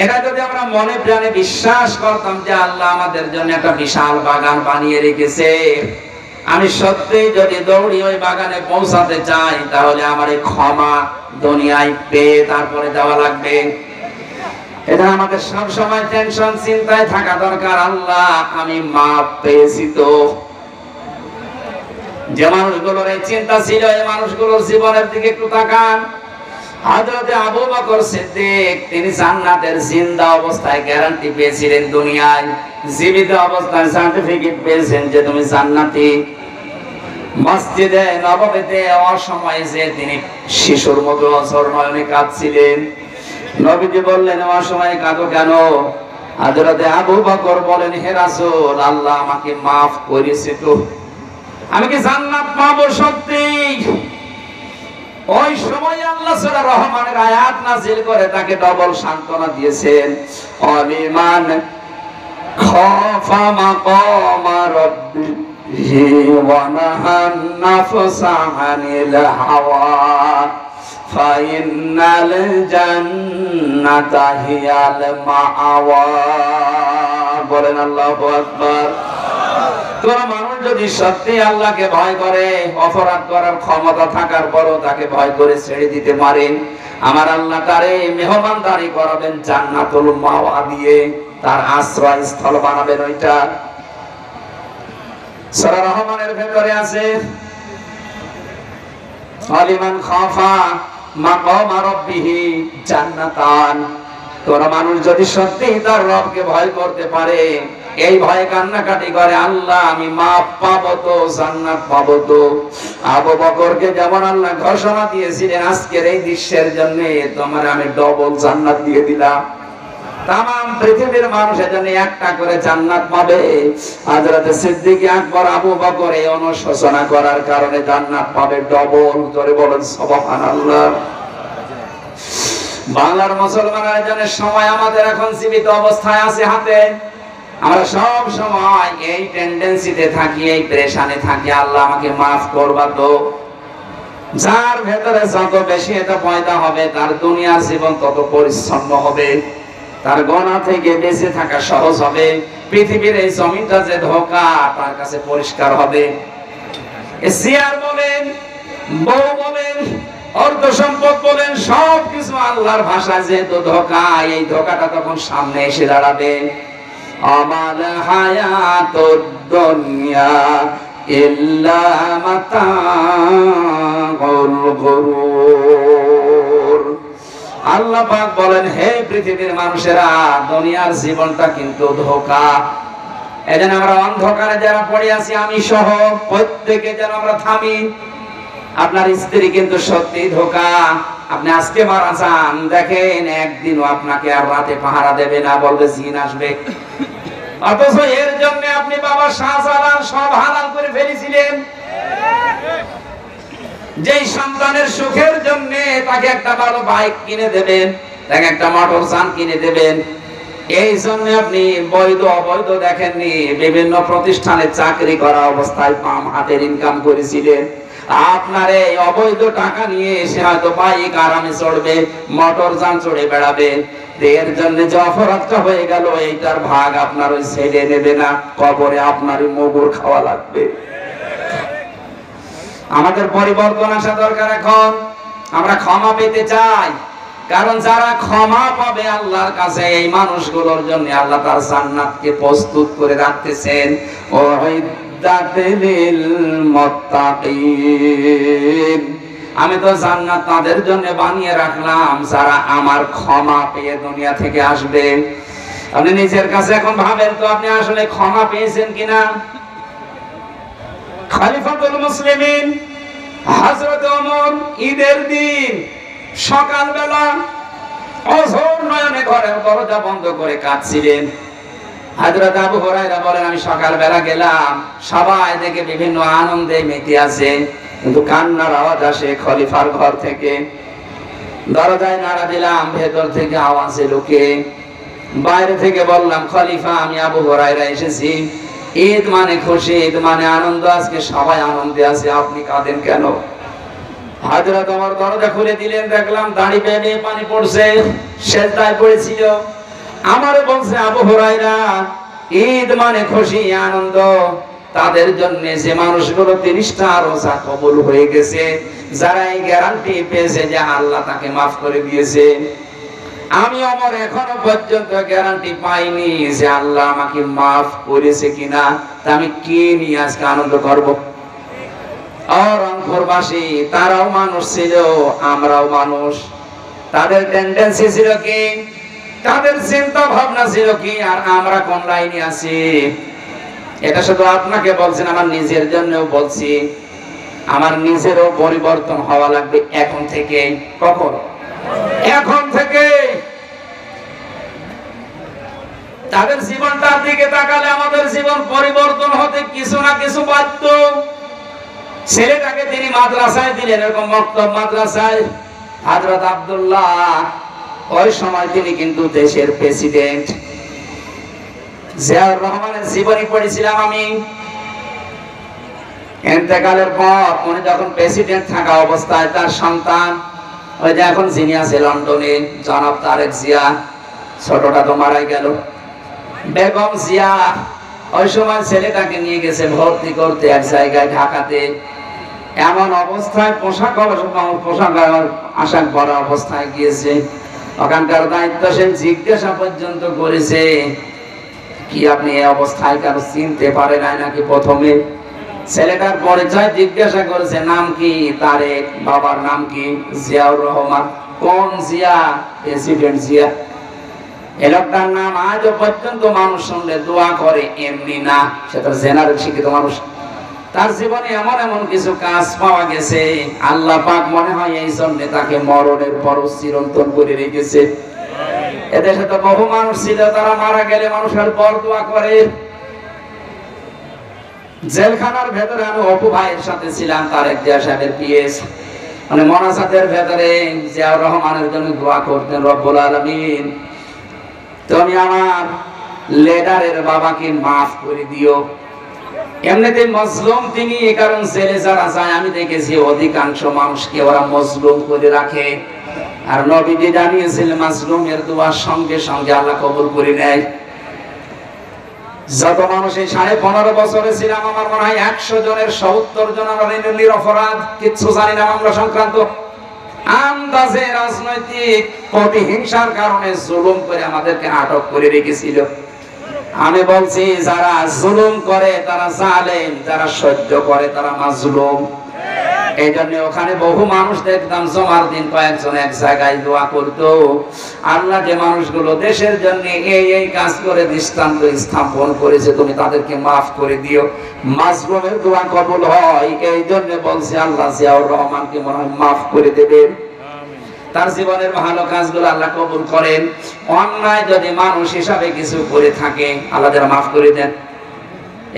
এটা যদি আমরা মনে প্রাণে বিশ্বাস করতাম যে আল্লাহ আমাদের জন্য একটা বিশাল বাগান বানিয়ে রেখেছে, আমি সত্যি যদি দৌড়ি ওই বাগানে পৌঁছাতে চাই, তাহলে আমার এই ক্ষমা দুনিয়ায় পেয়ে তারপরে যাওয়া লাগবে। এটা আমাদের সব সময় টেনশন চিন্তায় থাকা দরকার, আল্লাহ আমি মাপ পেয়েছি তো। যে মানুষগুলোর এই চিন্তা ছিল, এই মানুষগুলোর জীবনের দিকে একটু তাকান। হযরত আবু বকর সিদ্দিক তিনি জান্নাতের জিন্দা অবস্থায় গ্যারান্টি পেয়েছিলেন, দুনিয়ায় জীবিত অবস্থায় সার্টিফিকেট পেয়েছেন যে তুমি জান্নাতি। মসজিদে নববীতে অসময়ে যে তিনি শিশুর মতো অঝরনয়নে কাঁদছিলেন, নবীজি বললেন অসময়ে কাঁদো কেন? হযরত আবু বকর বলেন হে রাসূল, আল্লাহ আমাকে মাফ করেছে তো, আমি কি জান্নাত পাবো সত্যি? ওই সময় আল্লাহ সূরা রহমানের আয়াত নাযিল করে তাকে ডবল সান্ত্বনা দিয়েছেন। আলিমান খাফা মাকামা রাব্বিহি ওয়া নাহান নাফসা আনিল হাওয়া ফাইনাল জান্নাতা হিয়াল মাআওয়া। বলেন আল্লাহু আকবার। তোরা মানুষ যদি সত্যি আল্লাহকে ভয় করে, অপরাধ করার ক্ষমতা থাকার পরও তাকে ভয় করে ছেড়ে দিতে পারেন, আমার আল্লাহ তারে মেহমানদারি করাবেন জান্নাতুল মাওয়া দিয়ে, তার আশ্রয় স্থল বানাবেন। ওইটা সূরা রহমানের ভেতরে আছে, আলিমান খাফা মাকামা রাব্বিহি জান্নাতান। তোরা মানুষ যদি সত্যি তার রবকে ভয় করতে পারে, এই ভয়ে কান্নাকাটি করে আল্লাহ আমি মাপ পাবো তো, জান্নাত পাবো তো। আবু বকরকে যেমন আল্লাহ ঘোষণা দিয়েছিলেন আজকের এই দৃশ্যের জন্য তোমার আমি ডবল জান্নাত দিয়ে দিলাম, তামাম পৃথিবীর মানুষের জন্য একটা করে জান্নাত পাবে। হযরত সিদ্দিক আকবর আবু বকর এই অনুশোচনা করার কারণে জান্নাত পাবে ডবল। ধরে বলেন সুবহানাল্লাহ। বাংলার মুসলমানের জন্য সময় আমাদের এখন জীবিত অবস্থায় আছে হাতে। আমরা সব সময় এই টেন্ডেন্সিতে থাকি, এই প্রেশানে থাকি, আল্লাহ আমাকে মাফ করবা তো। যার ভেতরে যত বেশি এটা পয়দা হবে, তার দুনিয়ার জীবন তত পরিচ্ছন্ন হবে, তার গুনাহ থেকে বেঁচে থাকা সহজ হবে। পৃথিবীর এই জমিনটা যে ধোঁকা, তার কাছে পরিষ্কার হবে। চেয়ার বলেন, বউ বলেন, অর্থ সম্পদ বলেন, সবকিছু আল্লাহর ভাষায় যেহেতু ধোঁকা, এই ধোঁকাটা তখন সামনে এসে দাঁড়াবে। আমাল হায়াতুদ দুনিয়া ইল্লা মাতাউল গুরুর। আল্লাহ পাক বলেন হে পৃথিবীর মানুষেরা, দুনিয়ার জীবনটা কিন্তু ধোঁকা। এজন্য আমরা অন্ধকারে যারা পড়ে আছি, আমি সহ প্রত্যেকে যেন আমরা থামি। আপনার স্ত্রী কিন্তু সত্যি ধোঁকা। আপনি আজকে মারা যান, দেখেন একদিনও আপনাকে আর রাতে পাহারা দেবে না, বলবে জিন আসবে। অথচ এর জন্য আপনি বাবা শাহজালাল সব হালাল করে ফেলেছিলেন। যেই সন্তানের সুখের জন্য তাকে একটা ভালো বাইক কিনে দেবেন, তাকে একটা মোটর যান কিনে দেবেন, এই জন্য আপনি বৈধ অবৈধ দেখেননি। বিভিন্ন প্রতিষ্ঠানে চাকরি করা অবস্থায় পাম হাতের ইনকাম করেছিলেন। আপনার এই অবৈধ টাকা নিয়ে এসে হয়তো বাইক আরামে চড়বে, মোটর যান চড়ে বেড়াবে। এর জন্য যে অপরাধটা হয়ে গেল, এইটার ভাগ আপনার ওই ছেলে নেবে না, কবরে আপনারই মগুর খাওয়া লাগবে। আমাদের পরিবর্তন আসা দরকার। এখন আমরা ক্ষমা পেতে চাই, কারণ যারা ক্ষমা পাবে আল্লাহর কাছে এই মানুষগুলোর জন্য আল্লাহ তার জান্নাতকে প্রস্তুত করে রাখতেছেন। উইদ্দাতিল মুত্তাকিন, আমি তো জান্নাত তাদের জন্য বানিয়ে রাখলাম যারা আমার ক্ষমা পেয়ে দুনিয়া থেকে আসবে। আপনি নিজের কাছে এখন ভাবেন তো, আপনি আসলে ক্ষমা পেয়েছেন কিনা? খলিফাতুল মুসলিমিন হযরত ওমর ঈদের দিন সকালবেলা অঝোর নয়নে ঘরের দরজা বন্ধ করে কাঁদছিলেন। হযরত আবু হুরায়রা বলেন, আমি সকালবেলা গেলাম, সবাই দেখে বিভিন্ন আনন্দে মেতে আছে, কিন্তু কান্নার আওয়াজ আসে খলিফার ঘর থেকে। দরজায় নাড়া দিলাম, ভেতর থেকে আওয়াজ এলো কে? বাইরে থেকে বললাম, খলিফা আমি আবু হুরায়রা এসেছি, ঈদ মানে খুশি, ঈদ মানে আনন্দ, আজকে সবাই আনন্দে আছে, আপনি কাঁদেন কেন? হযরত ওমর দরজা খুলে দিলেন, দেখলাম দাড়ি বেয়ে পানি পড়ছে, সেজদায় পড়েছিল। আমারে বলছে, আবু হুরায়রা ঈদ মানে খুশি আনন্দ, তাদের জন্য যে মানুষগুলো 30টা রোজা কবুল হয়ে গেছে, যারা এই গ্যারান্টি পেয়েছে যে আল্লাহ তাকে মাফ করে দিয়েছে। আমি ওমর এখনো পর্যন্ত গ্যারান্টি পাইনি যে আল্লাহ আমাকে মাফ করেছে কিনা, তা আমি কি নিয়ে আজকে আনন্দ করব? রংপুরবাসী তারাও মানুষ ছিল, আমরাও মানুষ। তাদের টেন্ডেন্সি ছিল কি, তাদের চিন্তা ভাবনা ছিল কি, আর আমরা কোন লাইনে আছি? এটা শুধু আপনাকে বলছেন, আমার নিজের জন্যও বলছি। আমার নিজেরও পরিবর্তন হওয়া লাগবে এখন থেকে। কখন? এখন থেকে। তাদের জীবনটার দিকে তাকালে আমাদের জীবন পরিবর্তন হতে কিছু না কিছু বাধ্য। ছেলেটাকে তিনি মাদ্রাসায় দিলেন, এরকম মক্তব মাদ্রাসায়। হযরত আব্দুল্লাহ ওই সময় তিনি কিন্তু দেশের প্রেসিডেন্ট। জিয়াউর রহমানের জীবনী পড়েছিলাম আমি। ইন্তেকালের পর উনি যখন প্রেসিডেন্ট থাকা অবস্থায় তার সন্তান, ওই যে এখন যিনি আছে লন্ডনে, জনাব তারেক জিয়া, ছোটটা তো মারাই গেল, বেগম জিয়া, ওই সময় ছেলেটাকে নিয়ে গেছে ভর্তি করতে এক জায়গায় ঢাকাতে। এমন অবস্থায় পোশাক আশাক পরা অবস্থায় গিয়েছে, ওখানকার দায়িত্বশীল জিজ্ঞাসা পর্যন্ত করেছে, কি আপনি এই অবস্থায় কারো চিনতে পারে নাই নাকি? প্রথমে ছেলেটার পরিচয় জিজ্ঞাসা করেছে, নাম কি? তারেক। বাবার নাম কি? জিয়াউর রহমান। কোন জিয়া? প্রেসিডেন্ট জিয়া। এই লোকটার নাম আজও পর্যন্ত মানুষ শুনলে দোয়া করে, এমনি না, সে তো জেনারেল শিক্ষিত মানুষ। তার জীবনে এমন এমন কিছু কাজ পাওয়া গেছে, আল্লাহ পাক মনে হয় এই জন্য তাকে মরণের পর চিরন্তন করে রেখেছে। এদেশে তো বহু মানুষ ছিল, তারা মারা গেলে মানুষের পর দোয়া করে। জেলখানার ভেতরে আমি অপু ভাইয়ের সাথে ছিলাম, তারেক জিয়া সাহেবের পিএস, মানে মোনাজাতের ভেতরে জিয়াউর রহমানের জন্য দোয়া করতেন, রব্বুল আলামিন তুমি আমার লেডারের বাবাকে মাফ করে দিও। এমনিতে মজলুম তিনি, এই কারণ জেলে যারা যায় আমি দেখেছি অধিকাংশ মানুষকে ওরা মজলুম করে রাখে, আর নবীজি জানিয়েছিলেন মাজলুমের দোয়া সঙ্গে সঙ্গে আল্লাহ কবুল করে নেয়। যত মানুষ এই 15.5 বছরে ছিলাম, আমার মনে হয় 100 জনের 70 জন আমরা নিরপরাধ, কিচ্ছু জানি না মামলা সংক্রান্ত। আন্দাজে রাজনৈতিক প্রতিহিংসার কারণে জুলুম করে আমাদেরকে আটক করে রেখেছিল। আমি বলছি, যারা জুলুম করে তারা জালেম, যারা সহ্য করে তারা মাজলুম। এই জন্য ওখানে বহু মানুষ দেখতাম জমার দিন কয়েকজন এক জায়গায় দোয়া করতো, আল্লাহ যে মানুষগুলো দেশের জন্য এই কাজ করে দৃষ্টান্ত স্থাপন করেছে, তুমি তাদেরকে মাফ করে দিও। মাজলুমের দোয়া কবুল হয়, এই জন্য বলছে আল্লাহ জিয়াউর রহমানকে মনে হয় মাফ করে দেবেন। তার জীবনের ভালো কাজগুলো আল্লাহ কবুল করেন। অন্যায় যদি মানুষ হিসাবে কিছু করে থাকে, আল্লাহ যেন মাফ করে দেন।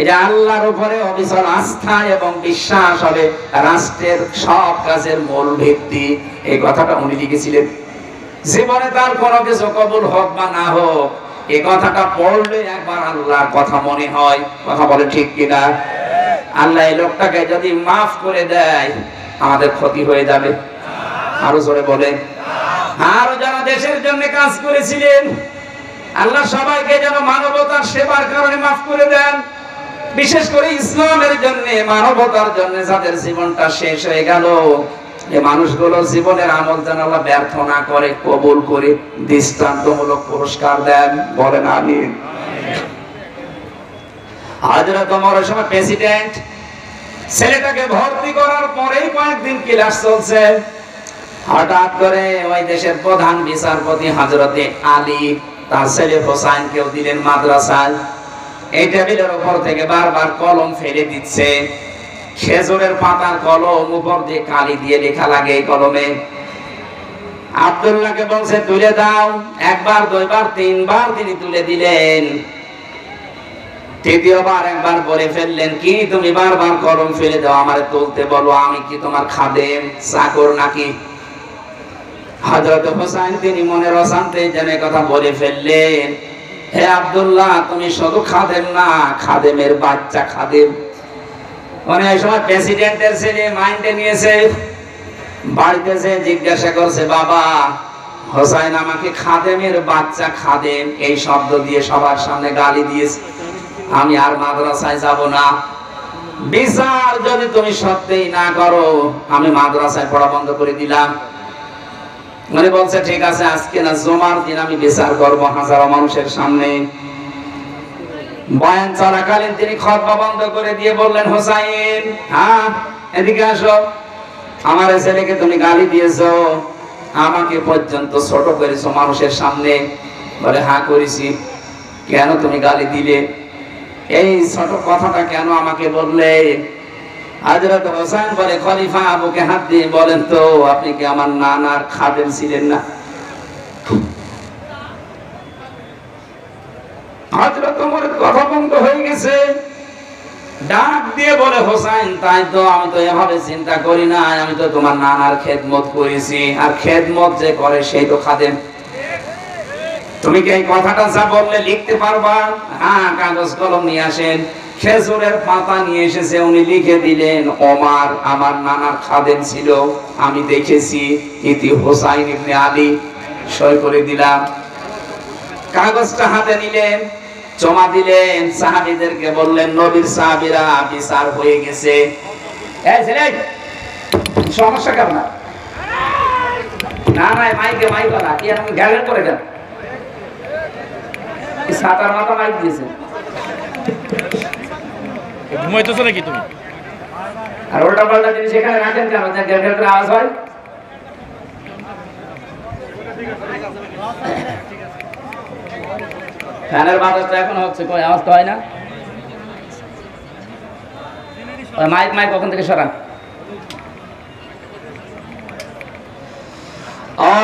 এটা আল্লাহর উপরে অবিচল আস্থা এবং বিশ্বাস হবে রাষ্ট্রের সব কাজের মূল ভিত্তি। এই কথাটা উনি লিখেছিলেন। জীবনে তার কোনো কিছু কবুল হোক বা না হোক, এই কথাটা পড়লে একবার আল্লাহর কথা মনে হয়। কথা বলে ঠিক কিনা? আল্লাহ এই লোকটাকে যদি মাফ করে দেয়, আমাদের ক্ষতি হয়ে যাবে। আরো জোরে বলেন। আরো যারা দেশের জন্য কাজ করেছিলেন, আল্লাহ সবাইকে যেন মানবতার সেবার কারণে মাফ করে দেন। বিশেষ করে ইসলামের জন্য, মানবতার জন্য যাদের জীবনটা শেষ হয়ে গেল, এই মানুষগুলো জীবনের আমল যেন আল্লাহ ব্যর্থ না করে, কবুল করে দৃষ্টান্তমূলক পুরস্কার দেন, বলেন আমিন। হযরত ওমরের সময় প্রেসিডেন্ট, ছেলেটাকে ভর্তি করার পরেই কয়েকদিন ক্লাস চলছে, হঠাৎ করে ওই দেশের প্রধান বিচারপতি হযরতে আলী তার ছেলে হোসাইনকেও দিলেন মাদ্রাসায়। এই টেবিলের উপর থেকে বারবার কলম ফেলে দিচ্ছে, খেজুরের পাতার কলম, উপর দিয়ে কালি দিয়ে লেখা লাগে এই কলমে। আব্দুল্লাহকে বলছে তুলে দাও, একবার দুইবার তিনবার তিনি তুলে দিলেন, তৃতীয়বার একবার বলে ফেললেন কি তুমি বারবার কলম ফেলে দাও, আমারে তুলতে বলো, আমি কি তোমার খাদেম চাকর নাকি? হযরত হোসেন তিনি মনের অশান্তি জেনে কথা বলে ফেললেন, হে আব্দুল্লাহ তুমি শুধু খাদেম না, খাদেমের বাচ্চা খাদেম। মানে এই সময় প্রেসিডেন্টের ছেলে মাইন্ডে নিয়েছে, বাড়িতে যে জিজ্ঞাসা করছে বাবা হোসেন আমাকে খাদেমের বাচ্চা খাদেম এই শব্দ দিয়ে সবার সামনে গালি দিয়েছে, আমি আর মাদ্রাসায় যাব না, বিচার যদি তুমি সত্যিই না করো আমি মাদ্রাসায় পড়া বন্ধ করে দিলাম। মানে বলছে ঠিক আছে আজকে না জুমার দিন আমি বিচার করব হাজারো মানুষের সামনে। বয়ান চলাকালীন তিনি খুতবা বন্ধ করে দিয়ে বললেন হোসাইন হ্যাঁ এদিকে আসো, আমার ছেলেকে তুমি গালি দিয়েছো, আমাকে পর্যন্ত ছোট করেছো মানুষের সামনে। বলে হ্যাঁ করেছি। কেন তুমি গালি দিলে, এই ছোট কথাটা কেন আমাকে বললে? হযরত হোসেন বলে খলিফা বুকে হাত দিয়ে বলেন তো আপনি কি আমার নানার খাদেম ছিলেন না? হযরত ওমরের কথা বন্ধ হয়ে গেছে, ডাক দিয়ে বলে হোসেন তাই তো, আমি তো এভাবে চিন্তা করি না, আমি তো তোমার নানার খেদমত করেছি, আর খেদমত যে করে সেই তো খাদেম। তুমি কি এই কথাটা যা বললে লিখতে পারবা? হ্যাঁ কাগজ কলম নিয়ে আসেন। খেজুরের পাতা নিয়ে এসেছে, উনি লিখে দিলেন ওমর আমার নানার খাদেম ছিল, আমি দেখেছি, ইতি হোসাইন ইবনে আলী, সই করে দিলাম। কাগজটা হাতে নিলেন, জমা দিলেন, সাহাবীদেরকে বললেন নবীর সাহাবীরা বিচার হয়ে গেছে। এই ছেলে সমস্যা কেন না? না না মাইকে মাইক না, কি আমি গ্যালেন করে দেন, সাতার মাথা মাইক দিয়েছে, ঘুমাইতেছো নাকি তুমি? আর উল্টা পাল্টা জিনিস এখানে রাখেন কেন, যে গ্যালেন করে আওয়াজ হয়? ফ্যানের বাতাসটা এখন হচ্ছে, কই আওয়াজ তো হয় না। মাইক মাইক ওখান থেকে সরান।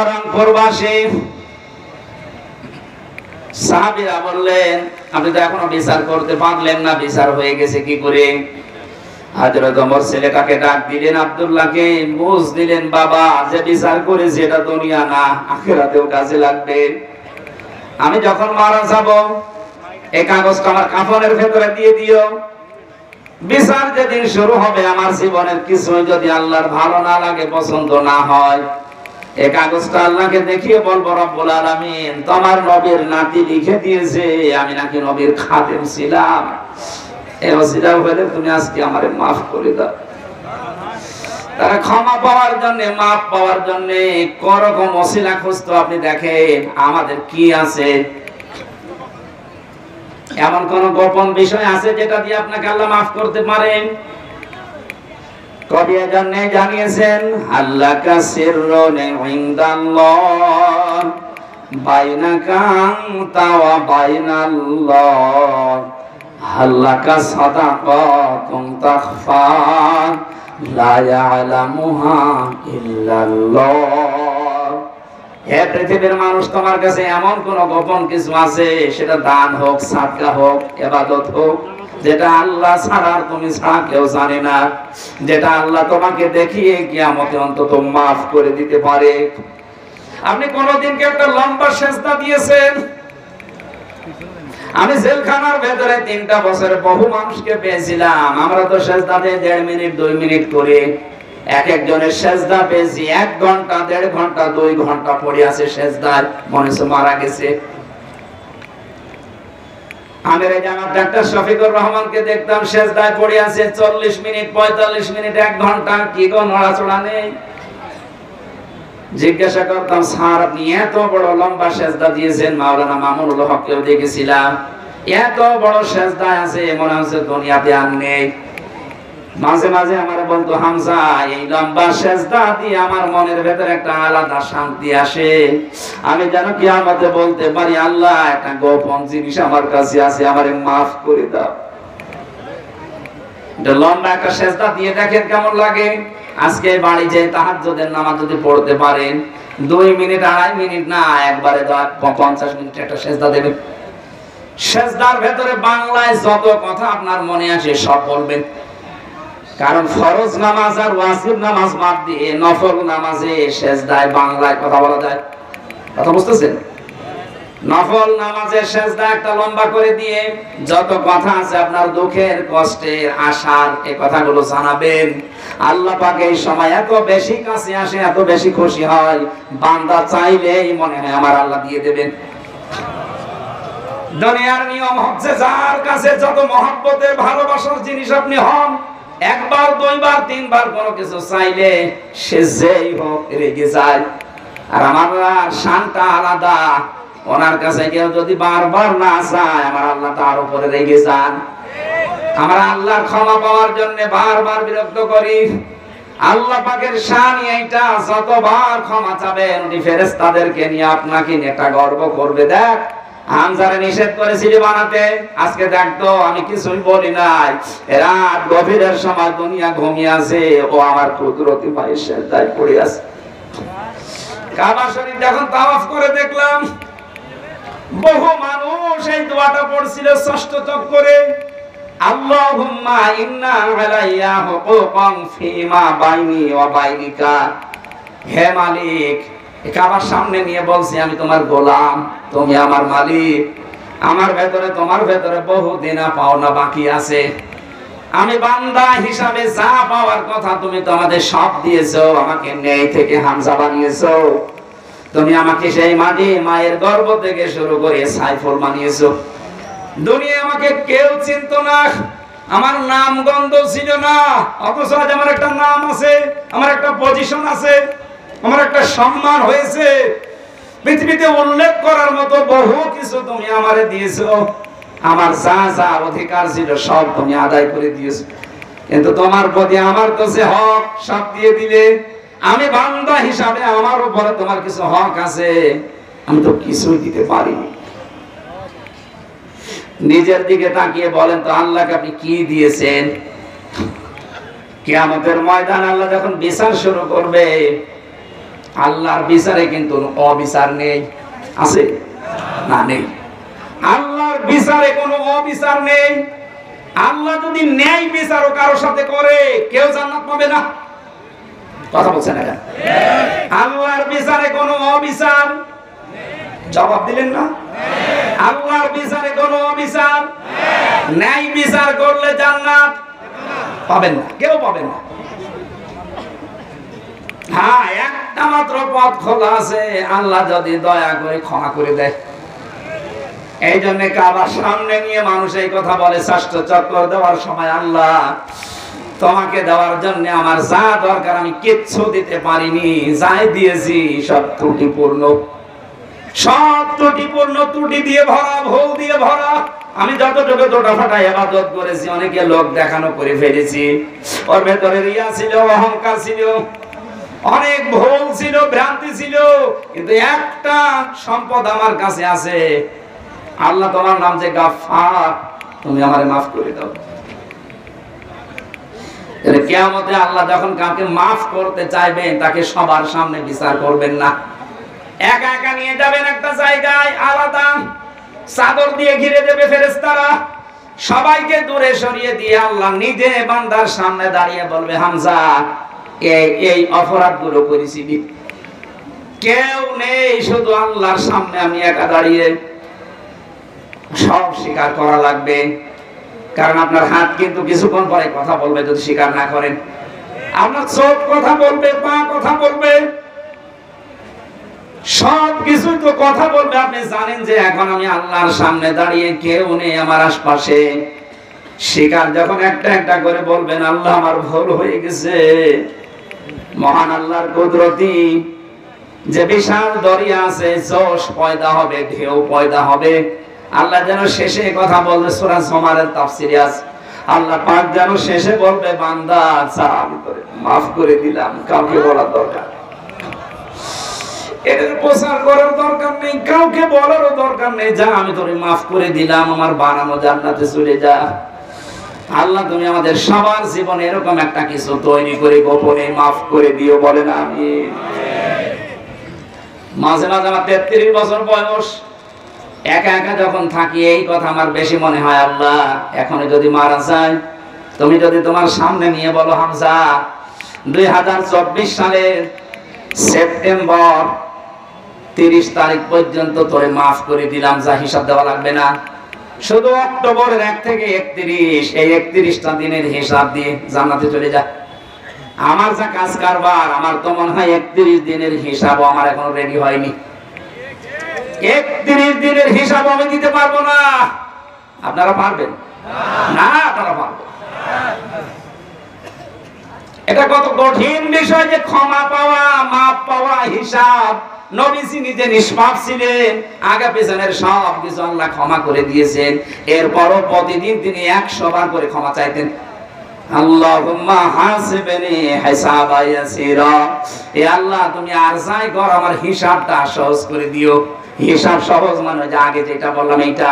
রংপুরবাসী সাহাবীরা বললেন আপনি তো এখনো বিচার করতে পারলেন না, বিচার হয়ে গেছে কি করে? হযরত ওমর ছেলেটাকে ডাক দিলেন, আব্দুল্লাহকে বুঝ দিলেন, বাবা যে বিচার করেছে এটা দুনিয়া না, আখিরাতেও কাজে লাগবে। আমি যখন মারা যাব এই কাগজটা আমার কাফনের ভেতরে দিয়ে দিও, বিচার যেদিন শুরু হবে আমার জীবনের কিছুই যদি আল্লাহর ভালো না লাগে, পছন্দ না হয়, এই কাগজটা আল্লাহকে দেখিয়ে বলবো রব্বুল আলামিন তোমার নবীর নাতি লিখে দিয়েছে আমি নাকি নবীর খাদেম ছিলাম, এই ওসিলা হলে তুমি আজকে আমারে মাফ করে দাও। তারা ক্ষমা পাওয়ার জন্য, মাফ পাওয়ার জন্য করকম ওসিলা খুঁজতো। আপনি দেখেন আমাদের কি আছে, এমন কোন গোপন বিষয় আছে যেটা দিয়ে আপনাকে আল্লাহ মাফ করতে পারেন? কবি এজন্য জানিয়েছেন আল্লাকা সিররুন ইনদাল্লাহ বাইনাকা আনতা ওয়া বাইনাল্লাহ আল্লাকা সাদাকাতুন তাখফা লা ইয়ালামুহা ইল্লাল্লাহ। হে পৃথিবীর মানুষ, তোমার কাছে এমন কোন গোপন কিছু আছে, সেটা দান হোক, সাদকা হোক, ইবাদত হোক, যেটা আল্লাহ ছাড়া আর তুমি ছাড়া কেউ জানে না, যেটা আল্লাহ তোমাকে দেখিয়ে কিয়ামতে অন্তত মাফ করে দিতে পারে। আপনি কোনদিন কি একটা লম্বা সেজদা দিয়েছেন? আমি জেলখানার ভেতরে 3টা বছর বহু মানুষকে পেয়েছিলাম, আমরা তো সেজদা দিয়ে 1.5 মিনিট 2 মিনিট করে, এক একজনের সেজদা পেয়েছি 1 ঘন্টা 1.5 ঘন্টা 2 ঘন্টা পড়ে আছে সেজদায়, মনে হচ্ছে মারা গেছে। আমির জামাত ডাক্তার শফিকুর রহমানকে দেখতাম সেজদায় পড়ে আছে 40 মিনিট 45 মিনিট 1 ঘন্টা, কি গো নড়াচড়া নেই। জিজ্ঞাসা করতাম, স্যার আপনি এত বড় লম্বা সেজদা দিয়েছেন, মাওলানা মামুনুল হককেও দেখেছিলাম, এত বড় সেজদা আছে মনে হচ্ছে দুনিয়াতে আর নেই। মাঝে মাঝে আমার বলতো, হামজা এই লম্বা সেজদা দিয়ে আমার মনের ভেতরে একটা আলাদা শান্তি আসে, আমি যেন কিয়ামতে বলতে পারি আল্লাহ একটা গোপন জিনিস আমার কাছে আছে, আমারে মাফ করে দাও। লম্বা একটা সেজদা দিয়ে দেখেন কেমন লাগে। আজকে বাড়ি যে তাহাজ্জুদের নামাজ যদি পড়তে পারেন 2 মিনিট 2.5 মিনিট না, একবারে 50 মিনিট একটা সেজদা দেবেন। সেজদার ভেতরে বাংলায় যত কথা আপনার মনে আসে সব বলবেন, কারণ ফরজ নামাজ আর ওয়াজিব নামাজ বাদ দিয়ে নফল নামাজে সেজদায় বাংলায় কথা বলা যায়। কথা বুঝতেছেন? নফল নামাজের সেজদা একটা লম্বা করে দিয়ে যত কথা আছে আপনার দুঃখের কষ্টের আশার এই কথাগুলো জানাবেন। আল্লাহ পাক এই সময় এত বেশি কাছে আসে, এত বেশি খুশি হয়, বান্দা চাইলেই মনে হয় আমার আল্লাহ দিয়ে দেবেন। দুনিয়ার নিয়ম হচ্ছে যার কাছে যত মহব্বতের ভালোবাসার জিনিস আপনি হন, একবার 2 বার 3 বার কোনো কিছু চাইলে সে যেই হোক রেগে যায়। আর আমার শানটা আলাদা, ওনার কাছে কেউ যদি বারবার না চায় আমার আল্লাহ তার উপরে রেগে যান। আমরা আল্লাহর ক্ষমা পাওয়ার জন্য বারবার বিরক্ত করি। আল্লাহ পাকের শান এইটা, যতবার ক্ষমা চাবেন উনি ফেরেশতাদেরকে নিয়ে আপনাকে নেতা গর্ব করবে। দেখ হামজারে নিষেধ করেছিলি বানাতে, আজকে দেখতো আমি কিছুই বলি নাই, রাত গভীরের সময় দুনিয়া ঘুমিয়ে আছে, ও আমার কুদরতি ভাইয়ের সেজদায় পড়ে আছে। কাবা শরীফ যখন তাওয়াফ করে দেখলাম বহু মানুষ এই দোয়াটা পড়ছিল ষষ্ঠ চক্করে, আল্লাহুম্মা ইন্না আলাইয়া হুকুকান ফিমা বাইনি ওয়া বাইনিকা। হে মালিক, কাবার সামনে নিয়ে বলছি আমি তোমার গোলাম, তুমি আমার মালিক, আমার ভেতরে তোমার ভেতরে বহু দেনা পাওনা বাকি আছে, আমি বান্দা হিসাবে যা পাওয়ার কথা তুমি তো আমাদের সব দিয়েছো, আমাকে নেই থেকে হামজা বানিয়েছো, তুমি আমাকে সেই মাটি মায়ের গর্ভ থেকে শুরু করে সাইফুল বানিয়েছো। দুনিয়া আমাকে কেউ চিনতো না, আমার নাম গন্ধ ছিল না, অথচ আজ আমার একটা নাম আছে, আমার একটা পজিশন আছে, আমার একটা সম্মান হয়েছে, পৃথিবীতে উল্লেখ করার মতো বহু কিছু তুমি আমারে দিয়েছো। আমার যা যা অধিকার ছিল সব তুমি আদায় করে দিয়েছো, কিন্তু তোমার প্রতি আমার তো সে হক সব দিয়ে দিলে। আমি বান্দা হিসাবে আমার উপরে তোমার কিছু হক আছে, আমি তো কিছুই দিতে পারিনি। নিজের দিকে তাকিয়ে বলেন তো আল্লাহকে আপনি কি দিয়েছেন? কিয়ামতের ময়দান আল্লাহ যখন বিচার শুরু করবে, আল্লাহর বিচারে কিন্তু অবিচার নেই, আছে না? নেই। আল্লাহর বিচারে কোনো অবিচার নেই। আল্লাহ যদি ন্যায় বিচারও কারোর সাথে করে কেউ জান্নাত পাবে না। কথা বলছেন না? আল্লাহর বিচারে কোনো অবিচার, জবাব দিলেন না? আল্লাহর বিচারে কোনো অবিচার, ন্যায় বিচার করলে জান্নাত পাবেন না, কেউ পাবেন না। হ্যাঁ, একটা মাত্র পথ খোলা আছে, আল্লাহ যদি দয়া করে ক্ষমা করে দেয়। এই জন্য কাবার সামনে নিয়ে মানুষ এই কথা বলে ষষ্ঠ চক্কর দেওয়ার সময়, আল্লাহ তোমাকে দেওয়ার জন্য আমার যা দরকার আমি কিচ্ছু দিতে পারিনি, যাই দিয়েছি সব ত্রুটিপূর্ণ, সব ত্রুটিপূর্ণ, ত্রুটি দিয়ে ভরা, ভুল দিয়ে ভরা। আমি যতটুকু টোটা ফাটা ইবাদত করেছি, অনেকে লোক দেখানো করে ফেলেছি, ওর ভেতরে রিয়া ছিল, অহংকার ছিল, অনেক ভুল ছিল, ভ্রান্তি ছিল, কিন্তু একটা সম্পদ আমার কাছে আছে, আল্লাহ তোমার নাম যে গাফফার, তুমি আমারে মাফ করে দাও। কিয়ামতে আল্লাহ যখন কাউকে মাফ করতে চাইবেন তাকে সবার সামনে বিচার করবেন না, একা একা নিয়ে যাবেন একটা জায়গায়, আলাদা চাদর দিয়ে ঘিরে দেবে ফেরেশতারা, সবাইকে দূরে সরিয়ে দিয়ে আল্লাহ নিজে বান্দার সামনে দাঁড়িয়ে বলবে, হামজা এই অপরাধগুলো করেছিলি, কেউ নেই, শুধু আল্লাহর সামনে আমি একা দাঁড়িয়ে, সব স্বীকার করা লাগবে। কারণ আপনার হাত কিন্তু কিছুক্ষণ পরে কথা বলবে যদি স্বীকার না করেন, আপনার চোখ কথা বলবে, পা কথা বলবে, সব কিছু তো কথা বলবে। আপনি জানেন যে এখন আমি আল্লাহর সামনে দাঁড়িয়ে, কেউ নেই আমার আশপাশে, স্বীকার যখন একটা একটা করে বলবেন, আল্লাহ আমার ভুল হয়ে গেছে, মহান আল্লাহর কুদরতি যে বিশাল দরিয়া আছে, জোশ পয়দা হবে, ঢেউ পয়দা হবে। আল্লাহ যেন শেষে কথা বলবে, সূরা জুমারের তাফসীরে আছে, আল্লাহ পাক যেন শেষে বলবে, বান্দা যা আমি তোরে মাফ করে দিলাম। কাউকে বলার দরকার, এটার প্রচার করার দরকার নেই, কাউকে বলারও দরকার নেই, যা আমি তোরে মাফ করে দিলাম, আমার বানানো জান্নাতে চলে যা। আল্লাহ তুমি আমাদের সবার জীবনে এরকম একটা কিছু তৈরি করে গোপনে মাফ করে দিও, বলেন আমিন। মাঝে মাঝে আমার 33 বছর বয়স, একা একা যখন থাকি এই কথা আমার বেশি মনে হয়, আল্লাহ এখন যদি মারা যায়, তুমি যদি তোমার সামনে নিয়ে বলো, হামজা 2024 সালের সেপ্টেম্বর 30 তারিখ পর্যন্ত তোরে মাফ করে দিলাম, যা হিসাব দেওয়া লাগবে না, শুধু অক্টোবরের 1 থেকে 31 এই 31টা দিনের হিসাব দিয়ে জান্নাতে চলে যা। আমার যা কাজ কারবার, আমার তো মনে হয় 31 দিনের হিসাবও আমার এখনো রেডি হয়নি। 31 দিনের হিসাব আমি দিতে পারবো না। আপনারা পারবেন না? আপনারা পারবেন? এটা কত কঠিন বিষয় যে ক্ষমা পাওয়া, মাপ পাওয়া, হিসাব। নবীজি নিজে নিষ্পাপ ছিলেন, আগে পেছনের সব কিছু আল্লাহ ক্ষমা করে দিয়েছেন, এরপরও প্রতিদিন তিনি 100 বার করে ক্ষমা চাইতেন। আল্লাহুম্মা হাসিবনি হিসাবা ইয়াসিরা, এ আল্লাহ তুমি আর যাই কর আমার হিসাবটা সহজ করে দিও। হিসাব সহজ মানে যে আগে যেটা বললাম এইটা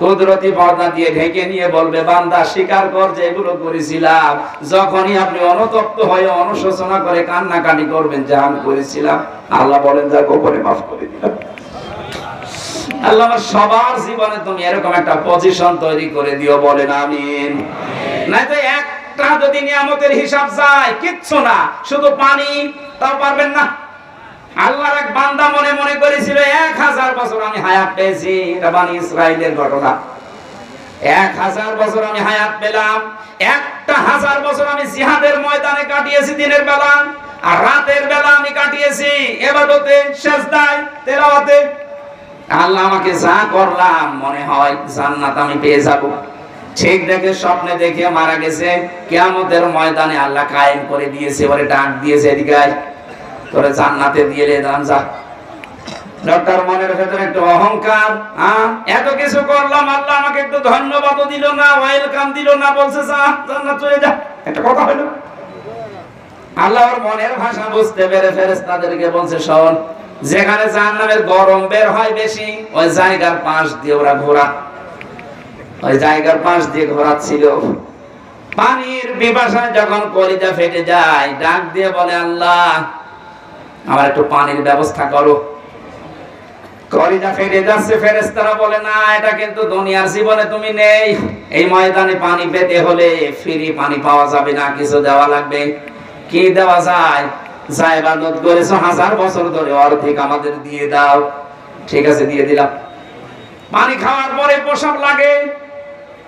কুদরতি পর্দা দিয়ে ঢেকে নিয়ে বলবে, বান্দা স্বীকার কর যে এগুলো করেছিলাম। যখনই আপনি অনুতপ্ত হয়ে অনুশোচনা করে কান্নাকাটি করবেন যে আমি করেছিলাম, আল্লাহ বলেন যা গোপনে মাফ করে দিলাম। আল্লাহ আমার সবার জীবনে তুমি এরকম একটা পজিশন তৈরি করে দিও, বলেন আমিন। না তো একটা যদি নিয়ামতের হিসাব যায় কিচ্ছু না, শুধু পানি, তাও পারবেন না। আল্লাহর এক বান্দা মনে মনে করেছিল 1000 বছর আমি হায়াত পেয়েছি, এটা বনি ইসরাইলের ঘটনা। 1000 বছর আমি হায়াত পেলাম, 1000 বছর আমি জিহাদের ময়দানে কাটিয়েছি, দিনের বেলা আর রাতের বেলা আমি কাটিয়েছি ইবাদতে, সিজদায়, তেলাওয়াতে। আল্লাহ আমাকে যা করলাম মনে হয় জান্নাত আমি পেয়ে যাব। ঠিক দেখে স্বপ্নে দেখে মারা গেছে, কিয়ামতের ময়দানে আল্লাহ কায়েম করে দিয়েছে, ওরে ডাক দিয়েছে, এদিকে আয়, তোরে জান্নাতে দিয়ে দিলাম যা। লোকটার মনের ভেতরে একটু অহংকার, এত কিছু করলাম, আল্লাহ আমাকে একটু ধন্যবাদও দিল না, ওয়েলকাম দিল না, বলছে যা জান্নাত চলে যা। একটা কথা হলো, আল্লাহর মনের ভাষা বুঝতে পেরে ফেরেশতাদেরকে বলছে, শোন, যেখানে জাহান্নামের গরম বের হয় বেশি, ওই জায়গার পাশ দিয়ে ওরা ঘোরা, ওই জায়গার পাশ দিয়ে ঘোরাচ্ছিল। পানির পিপাসায় যখন কলিজা ফেটে যায়, ডাক দিয়ে বলে, আল্লাহ আমার একটু পানির ব্যবস্থা করো। কলিজা ফেটে যাচ্ছে, ফেরেশতারা বলে, না এটা কিন্তু দুনিয়ার জীবনে তুমি নেই, এই ময়দানে পানি পেতে হলে ফ্রি পানি পাওয়া যাবে না, কিছু দেওয়া লাগবে। কি দেওয়া যায়? যা ইবাদত করেছো 1000 বছর ধরে অর্ধেক আমাদের দিয়ে দাও। ঠিক আছে, দিয়ে দিলাম। পানি খাওয়ার পরে প্রসাব লাগে,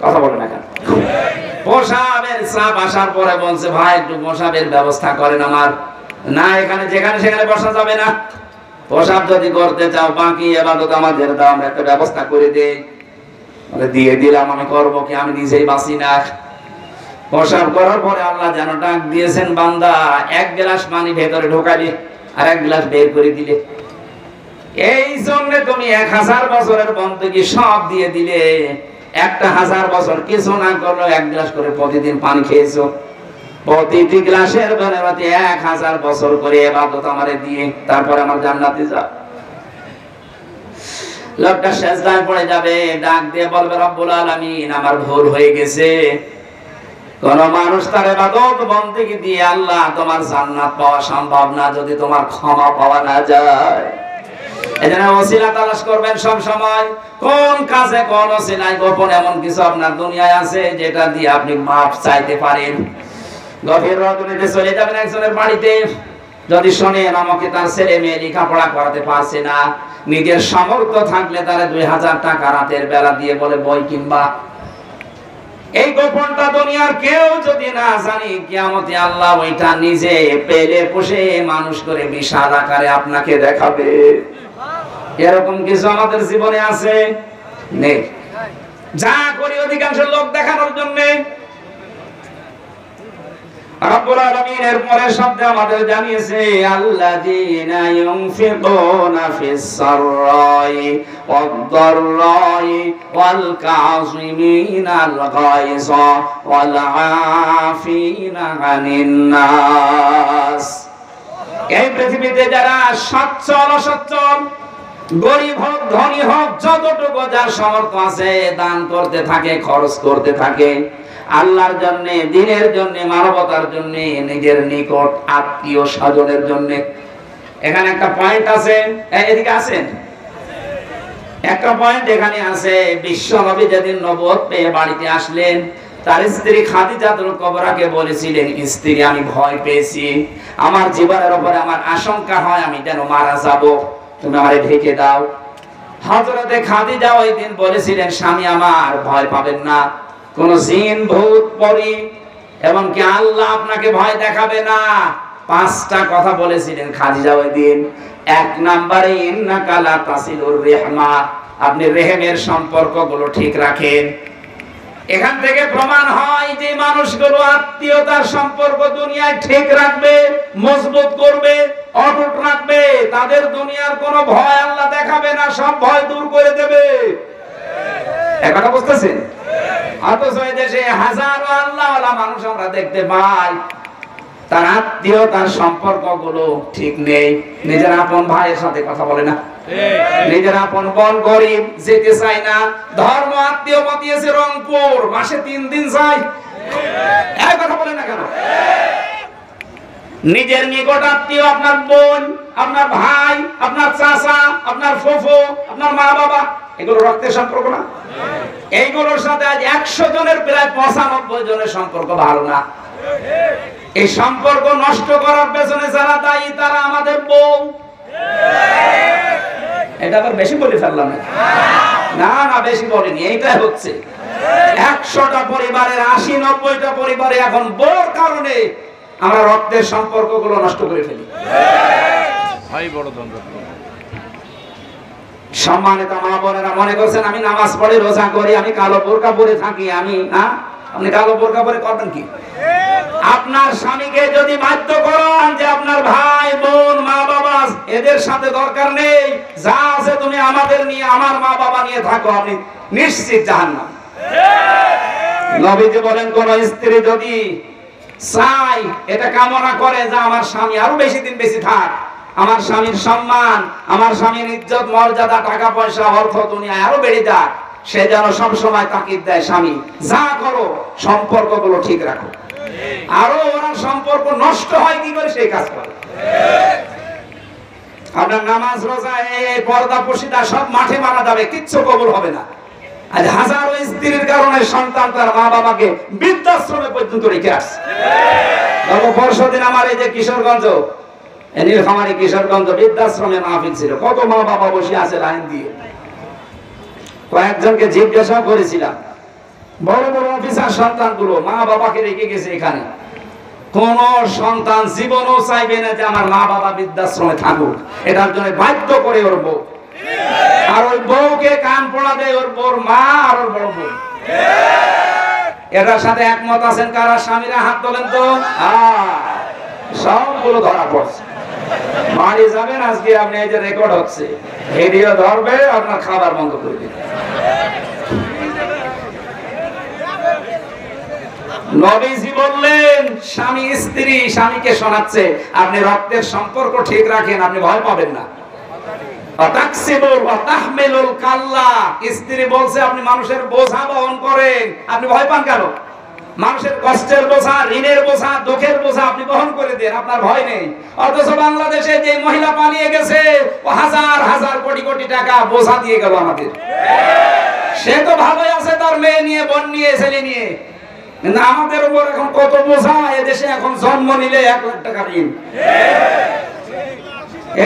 কথা বলে না কেন? প্রসাবের চাপ আসার পরে বলছে, ভাই একটু প্রসাবের ব্যবস্থা করেন আমার। না, এখানে যেখানে সেখানে বসা যাবে না, প্রসাব যদি করতে চাও বাকি ইবাদত আমাদের দাও, আমরা একটা ব্যবস্থা করে দেই। বলে দিয়ে দিলাম, আমি করবো কি, আমি নিজেই বাঁচি না। প্রসাব করার পরে আল্লাহ যেন ডাক দিয়েছেন, বান্দা 1 গ্লাস পানি ভেতরে ঢোকালে আর 1 গ্লাস বের করে দিলে। এই জন্য তুমি 1000 বছরের বন্দেগী সব দিয়ে দিলে, 1000 বছর কিছু না করলো, 1 গ্লাস করে প্রতিদিন পানি খেয়েছো। প্রতিটি গ্লাসের বিনিময়ে 1000 বছর করে ইবাদত আমারে দিয়ে, তারপর আমার জান্নাতে যা। লোকটা সিজদায় পড়ে যাবে, ডাক দিয়ে বলবে, রব্বুল আলামিন আমার ভুল হয়ে গেছে। কোন মানুষ তার ইবাদত বন্দেগী দিয়ে আল্লাহ তোমার জান্নাত পাওয়া সম্ভব না যদি তোমার ক্ষমা পাওয়া না যায়। এজন্য ওসিলা তালাশ করবেন সব সময়, কোন কাজে কোন ওসিলায় গোপন এমন কিছু আপনার দুনিয়ায় আছে যেটা দিয়ে আপনি মাফ চাইতে পারেন। গভীর রজনীতে চলে যাবেন একজনের বাড়িতে, যদি শোনেন আমাকে তার ছেলে মেয়ে লেখাপড়া করাতে পারছে না, নিজের সামর্থ্য থাকলে তারা 2000 টাকা রাতের বেলা দিয়ে বলে বই কিনবা। এই গোপনটা দুনিয়ার কেউ যদি না জানি, কিয়ামতে আল্লাহ ওইটা নিজে পেলে পুষে মানুষ করে বিশাল আকারে আপনাকে দেখাবে। এরকম কিছু আমাদের জীবনে আছে নেই? যা করি অধিকাংশ লোক দেখানোর জন্য। রব্বুল আলামিন এর পরের শব্দে আমাদের জানিয়েছে আল্লাযীনা ইউনফিকুনা ফিস সাররাই ওয়াদ-দাররাই ওয়াল কাযিমিনাল গায়যা ওয়াল আফিনা আনিন নাস। এই পৃথিবীতে যারা সচ্ছল অসচ্ছল, গরিব হোক ধনী হোক, যতটুকু যার সামর্থ্য আছে দান করতে থাকে, খরচ করতে থাকে আল্লাহর জন্য, দ্বীনের জন্য, মানবতার জন্য, নিজের নিকট আত্মীয় স্বজনের জন্য। এখানে একটা পয়েন্ট আছে, এদিকে আছেন, একটা পয়েন্ট এখানে আছে। বিশ্ব নবী যেদিন নবুয়ত পেয়ে বাড়িতে আসলেন, তার স্ত্রী খাদিজাতুল কুবরাকে বলেছিলেন, স্ত্রী আমি ভয় পেয়েছি, আমার জীবনের উপরে আমার আশঙ্কা হয় আমি যেন মারা যাব, তুমি আমারে ঢেকে দাও। হযরতে খাদিজা ওই দিন বলেছিলেন, স্বামী আমার ভয় পাবেন না, কোন জিন ভূত পরী এবং কি আল্লাহ আপনাকে ভয় দেখাবে না। 5টা কথা বলেছিলেন খাদিজা ওই দিন। 1 নম্বরে ইন্নাকা লা তাসিলুর রিহমা, আপনি রেহেমের সম্পর্কগুলো ঠিক রাখেন। এখান থেকে প্রমাণ হয় যে মানুষগুলো আত্মীয়তার সম্পর্ক দুনিয়ায় ঠিক রাখবে, মজবুত করবে, অটুট রাখবে, তাদের দুনিয়ার কোনো ভয় আল্লাহ দেখাবে না, সব ভয় দূর করে দেবে। এই কথা বুঝতেছেন? অথচ এই দেশে হাজারো আল্লাহওয়ালা মানুষ আমরা দেখতে পাই, তার আত্মীয়তার সম্পর্কগুলো ঠিক নেই। নিজের আপন ভাইয়ের সাথে কথা বলে না, নিজের আপন বোন গরিব, যেতে চায় না। ধর্ম আত্মীয় পাঠিয়েছে রংপুর, মাসে 3 দিন যায়, এই কথা বলে না কেন? নিজের নিকট আত্মীয় আপনার বোন, আপনার ভাই, আপনার চাচা, আপনার ফুফু, আপনার মা বাবা, এগুলো রক্তের সম্পর্ক না? এইগুলোর সাথে আজ 100 জনের প্রায় 95 জনের সম্পর্ক ভালো না। এই সম্পর্ক নষ্ট করার পেছনে যারা দায়ী তারা আমাদের বউ। এটা আবার বেশি বলে ফেললাম না? না, বেশি বলিনি, এইটাই হচ্ছে। 100টা পরিবারের 80-90টা পরিবারে এখন বউর কারণে আমরা রক্তের সম্পর্কগুলো নষ্ট করে ফেলি। ভাই বড় দ্বন্দ্ব। সম্মানিত মা বোনেরা, মনে করছেন আমি নামাজ পড়ে রোজা করি, আমি কালো বোরকা পরে থাকি, আমি না? আপনি কালো বোরকা পরে করবেন কি? আপনার স্বামীকে যদি বাধ্য করেন যে আপনার ভাই বোন মা বাবা এদের সাথে দরকার নেই, যা আছে তুমি আমাদের নিয়ে, আমার মা বাবা নিয়ে থাকো, আপনি নিশ্চিত জাহান্নাম। নবীজি বলেন, কোন স্ত্রী যদি চাই, এটা কামনা করে যে আমার স্বামী আরো বেশি দিন বেশি থাক, আমার স্বামীর সম্মান, আমার স্বামীর ইজ্জত মর্যাদা, টাকা পয়সা, অর্থ দুনিয়ায় আরো বেড়ে যাক, সে যেন সবসময় তাকিদ দেয়, স্বামী যা করো সম্পর্কগুলো ঠিক রাখো। আরো ওরা সম্পর্ক নষ্ট হয় কি করে সেই কাজ করে। আপনার নামাজ রোজা এই পর্দা পর্দা সব মাঠে মারা যাবে, কিচ্ছু কবুল হবে না। আজ হাজারো স্ত্রীর কারণে সন্তান তার মা বাবাকে বৃদ্ধাশ্রমে পর্যন্ত রেখে আসছে। গত পরশুদিন আমার এই যে কিশোরগঞ্জ, নীলফামারী কিশোরগঞ্জ বৃদ্ধাশ্রমে মাহফিল ছিল, কত মা বাবা বসে আছে লাইন দিয়ে। কয়েকজনকে জিজ্ঞাসা করেছিলাম, বড় বড় অফিসার সন্তানগুলো মা বাবাকে রেখে গেছে এখানে, কোন সন্তান জীবনও চাইবে না যে আমার মা বাবা বৃদ্ধাশ্রমে থাকুক, এটার জন্য বাধ্য করে ওর বউ, আর ওই বউকে কান পড়া দেয় ওর বউর মা আর ওর বড় বউ। এটার সাথে একমত আছেন কারা? স্বামীরা হাত তোলেন তো। সবগুলো ধরা পড়ছে। বাড়ি যাবেন আজকে আপনি, এই যে রেকর্ড হচ্ছে, ভিডিও ধরবে, আপনার খাবার বন্ধ করে দিবে। নবীজি বললেন, স্বামী স্ত্রী স্বামীকে শোনাচ্ছে, আপনি রক্তের সম্পর্ক ঠিক রাখেন, আপনি ভয় পাবেন না। স্ত্রী বলছে আপনি মানুষের বোঝা বহন করেন, আপনি ভয় পান কেন? মানুষের কষ্টের বোঝা, ঋণের বোঝা, দুঃখের বোঝা আপনি বহন করে দেন, আপনার ভয় নেই। অথচ বাংলাদেশে যে মহিলা পালিয়ে গেছে, ও হাজার হাজার কোটি কোটি টাকা বোঝা দিয়ে গেল আমাদের। সে তো ভালোই আছে তার মেয়ে নিয়ে, বোন নিয়ে, ছেলে নিয়ে, কিন্তু আমাদের উপর এখন কত বোঝা। এদেশে এখন জন্ম নিলে 1 লাখ টাকা ঋণ।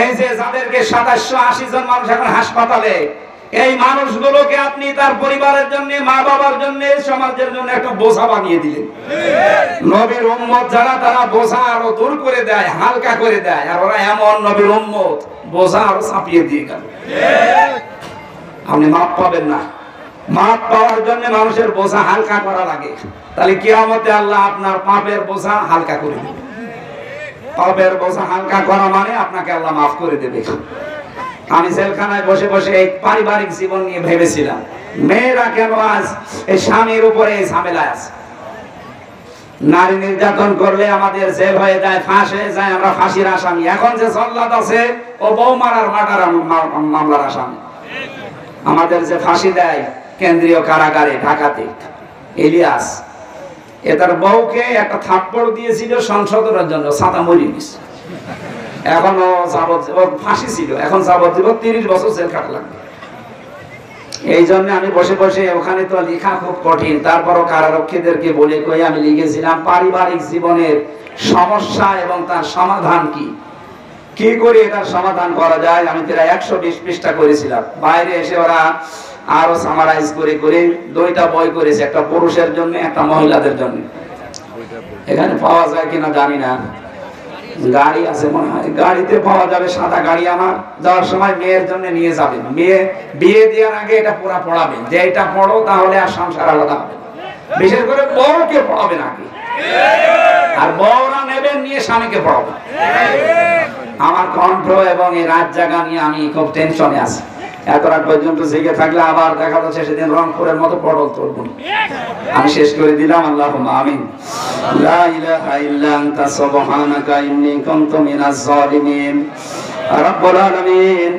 এই যে যাদেরকে 2780 জন মানুষ এখন হাসপাতালে, এই মানুষগুলোকে আপনি তার পরিবারের জন্য, মা বাবার জন্য, সমাজের জন্য একটা বোঝা বানিয়ে দিলেন। নবীর উম্মত যারা, তারা বোঝা আরো দূর করে দেয়, হালকা করে দেয়, আর ওরা এমন নবীর উম্মত বোঝা আরো চাপিয়ে দিয়ে গেল। আপনি মাপ পাবেন না। মাপ পাওয়ার জন্য মানুষের বোঝা হালকা করা লাগে, তাহলে কিয়ামতে আল্লাহ আপনার পাপের বোঝা হালকা করে দেবে। পাপের বোঝা হালকা করা মানে আপনাকে আল্লাহ মাফ করে দেবে। আমি জেলখানায় বসে বসে এই পারিবারিক জীবন নিয়ে ভেবেছিলাম, মেয়েরা কেন আজ এই স্বামীর উপরে এই ঝামেলায় আছে। নারী নির্যাতন করলে আমাদের জেল হয়ে যায়, ফাঁস হয়ে যায়, আমরা ফাঁসির আসামি। এখন যে জল্লাদ আছে ও বউ মারার মামলার আসামি। আমাদের যে ফাঁসি দেয় কেন্দ্রীয় কারাগারে ঢাকাতে, ইলিয়াস, তার বউকে একটা থাপ্পড় দিয়েছিল সংশোধনের জন্য, ছাতা মরি নিছে। এখনো ফাঁসি ছিল, এখন যাবজ্জীবন 30 বছর জেল কাটা লাগবে। এই জন্য আমি বসে বসে, ওখানে তো লেখা খুব কঠিন, তারপরও কারারক্ষীদেরকে বলে কই আমি লিখেছিলাম পারিবারিক জীবনের সমস্যা এবং তার সমাধান কি করে এটার সমাধান করা যায়। আমি প্রায় 120 পৃষ্ঠা করেছিলাম। বাইরে এসে ওরা আরো সামারাইজ করে করে 2টা বই করেছে, একটা পুরুষের জন্য, একটা মহিলাদের জন্য। এখানে পাওয়া যায় কিনা জানি না, গাড়ি আছে মনে হয়, গাড়িতে পাওয়া যাবে। সাদা গাড়ি আমার যাওয়ার সময় মেয়ের জন্য নিয়ে যাবেন, মেয়ে বিয়ে দেওয়ার আগে এটা পুরা পড়াবেন যে এটা পড়ো তাহলে আর সংসার আলাদা হবে। বিশেষ করে বউকে পড়াবেন আগে, আর বউরা নেবেন নিয়ে স্বামীকে পড়াবেন। আমার কণ্ঠ এবং এই রাত জাগা নিয়ে আমি খুব টেনশনে আছি। এত রাত পর্যন্ত জেগে থাকলে আবার দেখা যাচ্ছে সেদিন রংপুরের মতো পটল তুলব। আমি শেষ করে দিলাম, আল্লাহুম্মা আমিন। লা ইলাহা ইল্লা আনতা সুবহানাকা ইন্নী কুনতু মিনাজ জালিমিন। রব্বুল আলামিন,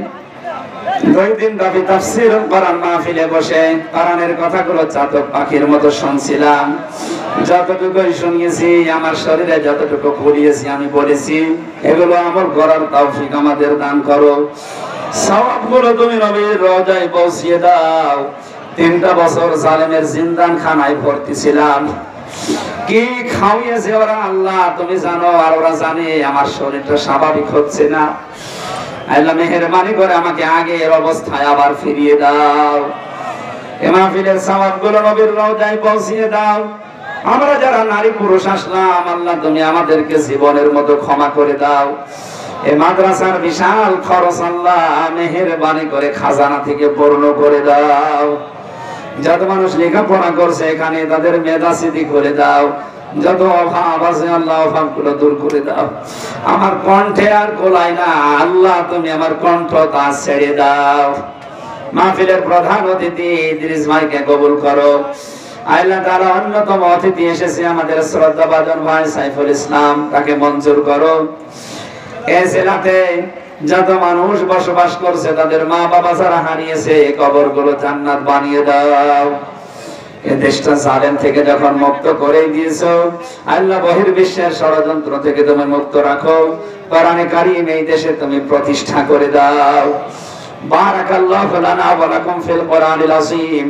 2 দিন ব্যাপী তাফসীর কোরআন মাহফিলে বসে কোরআনের কথাগুলো চাতক পাখির মতো শুনছিলাম। যতটুকু শুনিয়েছি, আমার শরীরে যতটুকু পড়িয়েছি আমি বলেছি, এগুলো আমল করার তৌফিক আমাদের দান করো। সওয়াবগুলো তুমি নবীর রওজায় পৌঁছিয়ে দাও। 3টা বছর জালেমের জিন্দানখানায় ভর্তি ছিলাম। কি খাওয়িয়েছে ওরা আল্লাহ তুমি জানো, আর ওরা জানে আমার শরীরটা স্বাভাবিক হচ্ছে না। আল্লাহ মেহেরবানি করে আমাকে আগের অবস্থায় আবার ফিরিয়ে দাও। এই মাহফিলের সওয়াবগুলো নবীর রওজায় পৌঁছিয়ে দাও। আমরা যারা নারী পুরুষ আসলাম, আল্লাহ তুমি আমাদেরকে জীবনের মতো ক্ষমা করে দাও। এই মাদ্রাসার বিশাল খরচ আল্লাহ মেহেরবানি করে খাজানা থেকে পূর্ণ করে দাও। যত মানুষ লেখাপড়া করছে এখানে তাদের মেধাস্ফীতি করে দাও। যত অভাব আছে আল্লাহ অভাবগুলো দূর করে দাও। আমার কণ্ঠে আর গোলাই না আল্লাহ, তুমি আমার কণ্ঠ তা ছেড়ে দাও। মাহফিলের প্রধান অতিথি ইদ্রিস ভাইকে কবুল করো। আল্লাহ তাআলা অন্যতম অতিথি এসেছে আমাদের শ্রদ্ধাভাজন ভাই সাইফুল ইসলাম, তাকে মঞ্জুর করো। এই জেলাতে যত মানুষ বসবাস করছে তাদের মা বাবা যারা হারিয়েছে, কবরগুলো জান্নাত বানিয়ে দাও। এই দেশটা জালেম থেকে যখন মুক্ত করে দিয়েছো আল্লাহ, বহির্বিশ্বের ষড়যন্ত্র থেকে তুমি মুক্ত রাখো। কোরআনে কারীম এই দেশে তুমি প্রতিষ্ঠা করে দাও। বারাকাল্লাহু লানা ওয়া লাকুম ফিল কোরআনিল আযীম।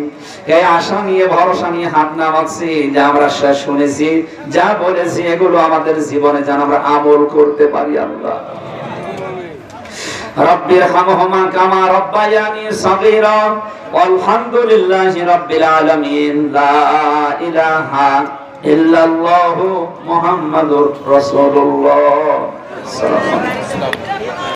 এই আশা নিয়ে ভরসা নিয়ে হাত নামাচ্ছি যে আমরা শুনেছি, যা বলেছি এগুলো আমাদের জীবনে যেন আমরা আমল করতে পারি। আল্লাহ রাব্বিরহামহুমা কামা রাব্বায়ানি সাগীরা ওয়ালহামদুলিল্লাহি রাব্বিল আলামিন। লা ইলাহা ইল্লাল্লাহু মুহাম্মাদুর রাসূলুল্লাহ সাল্লাল্লাহু আলাইহি ওয়াসাল্লাম।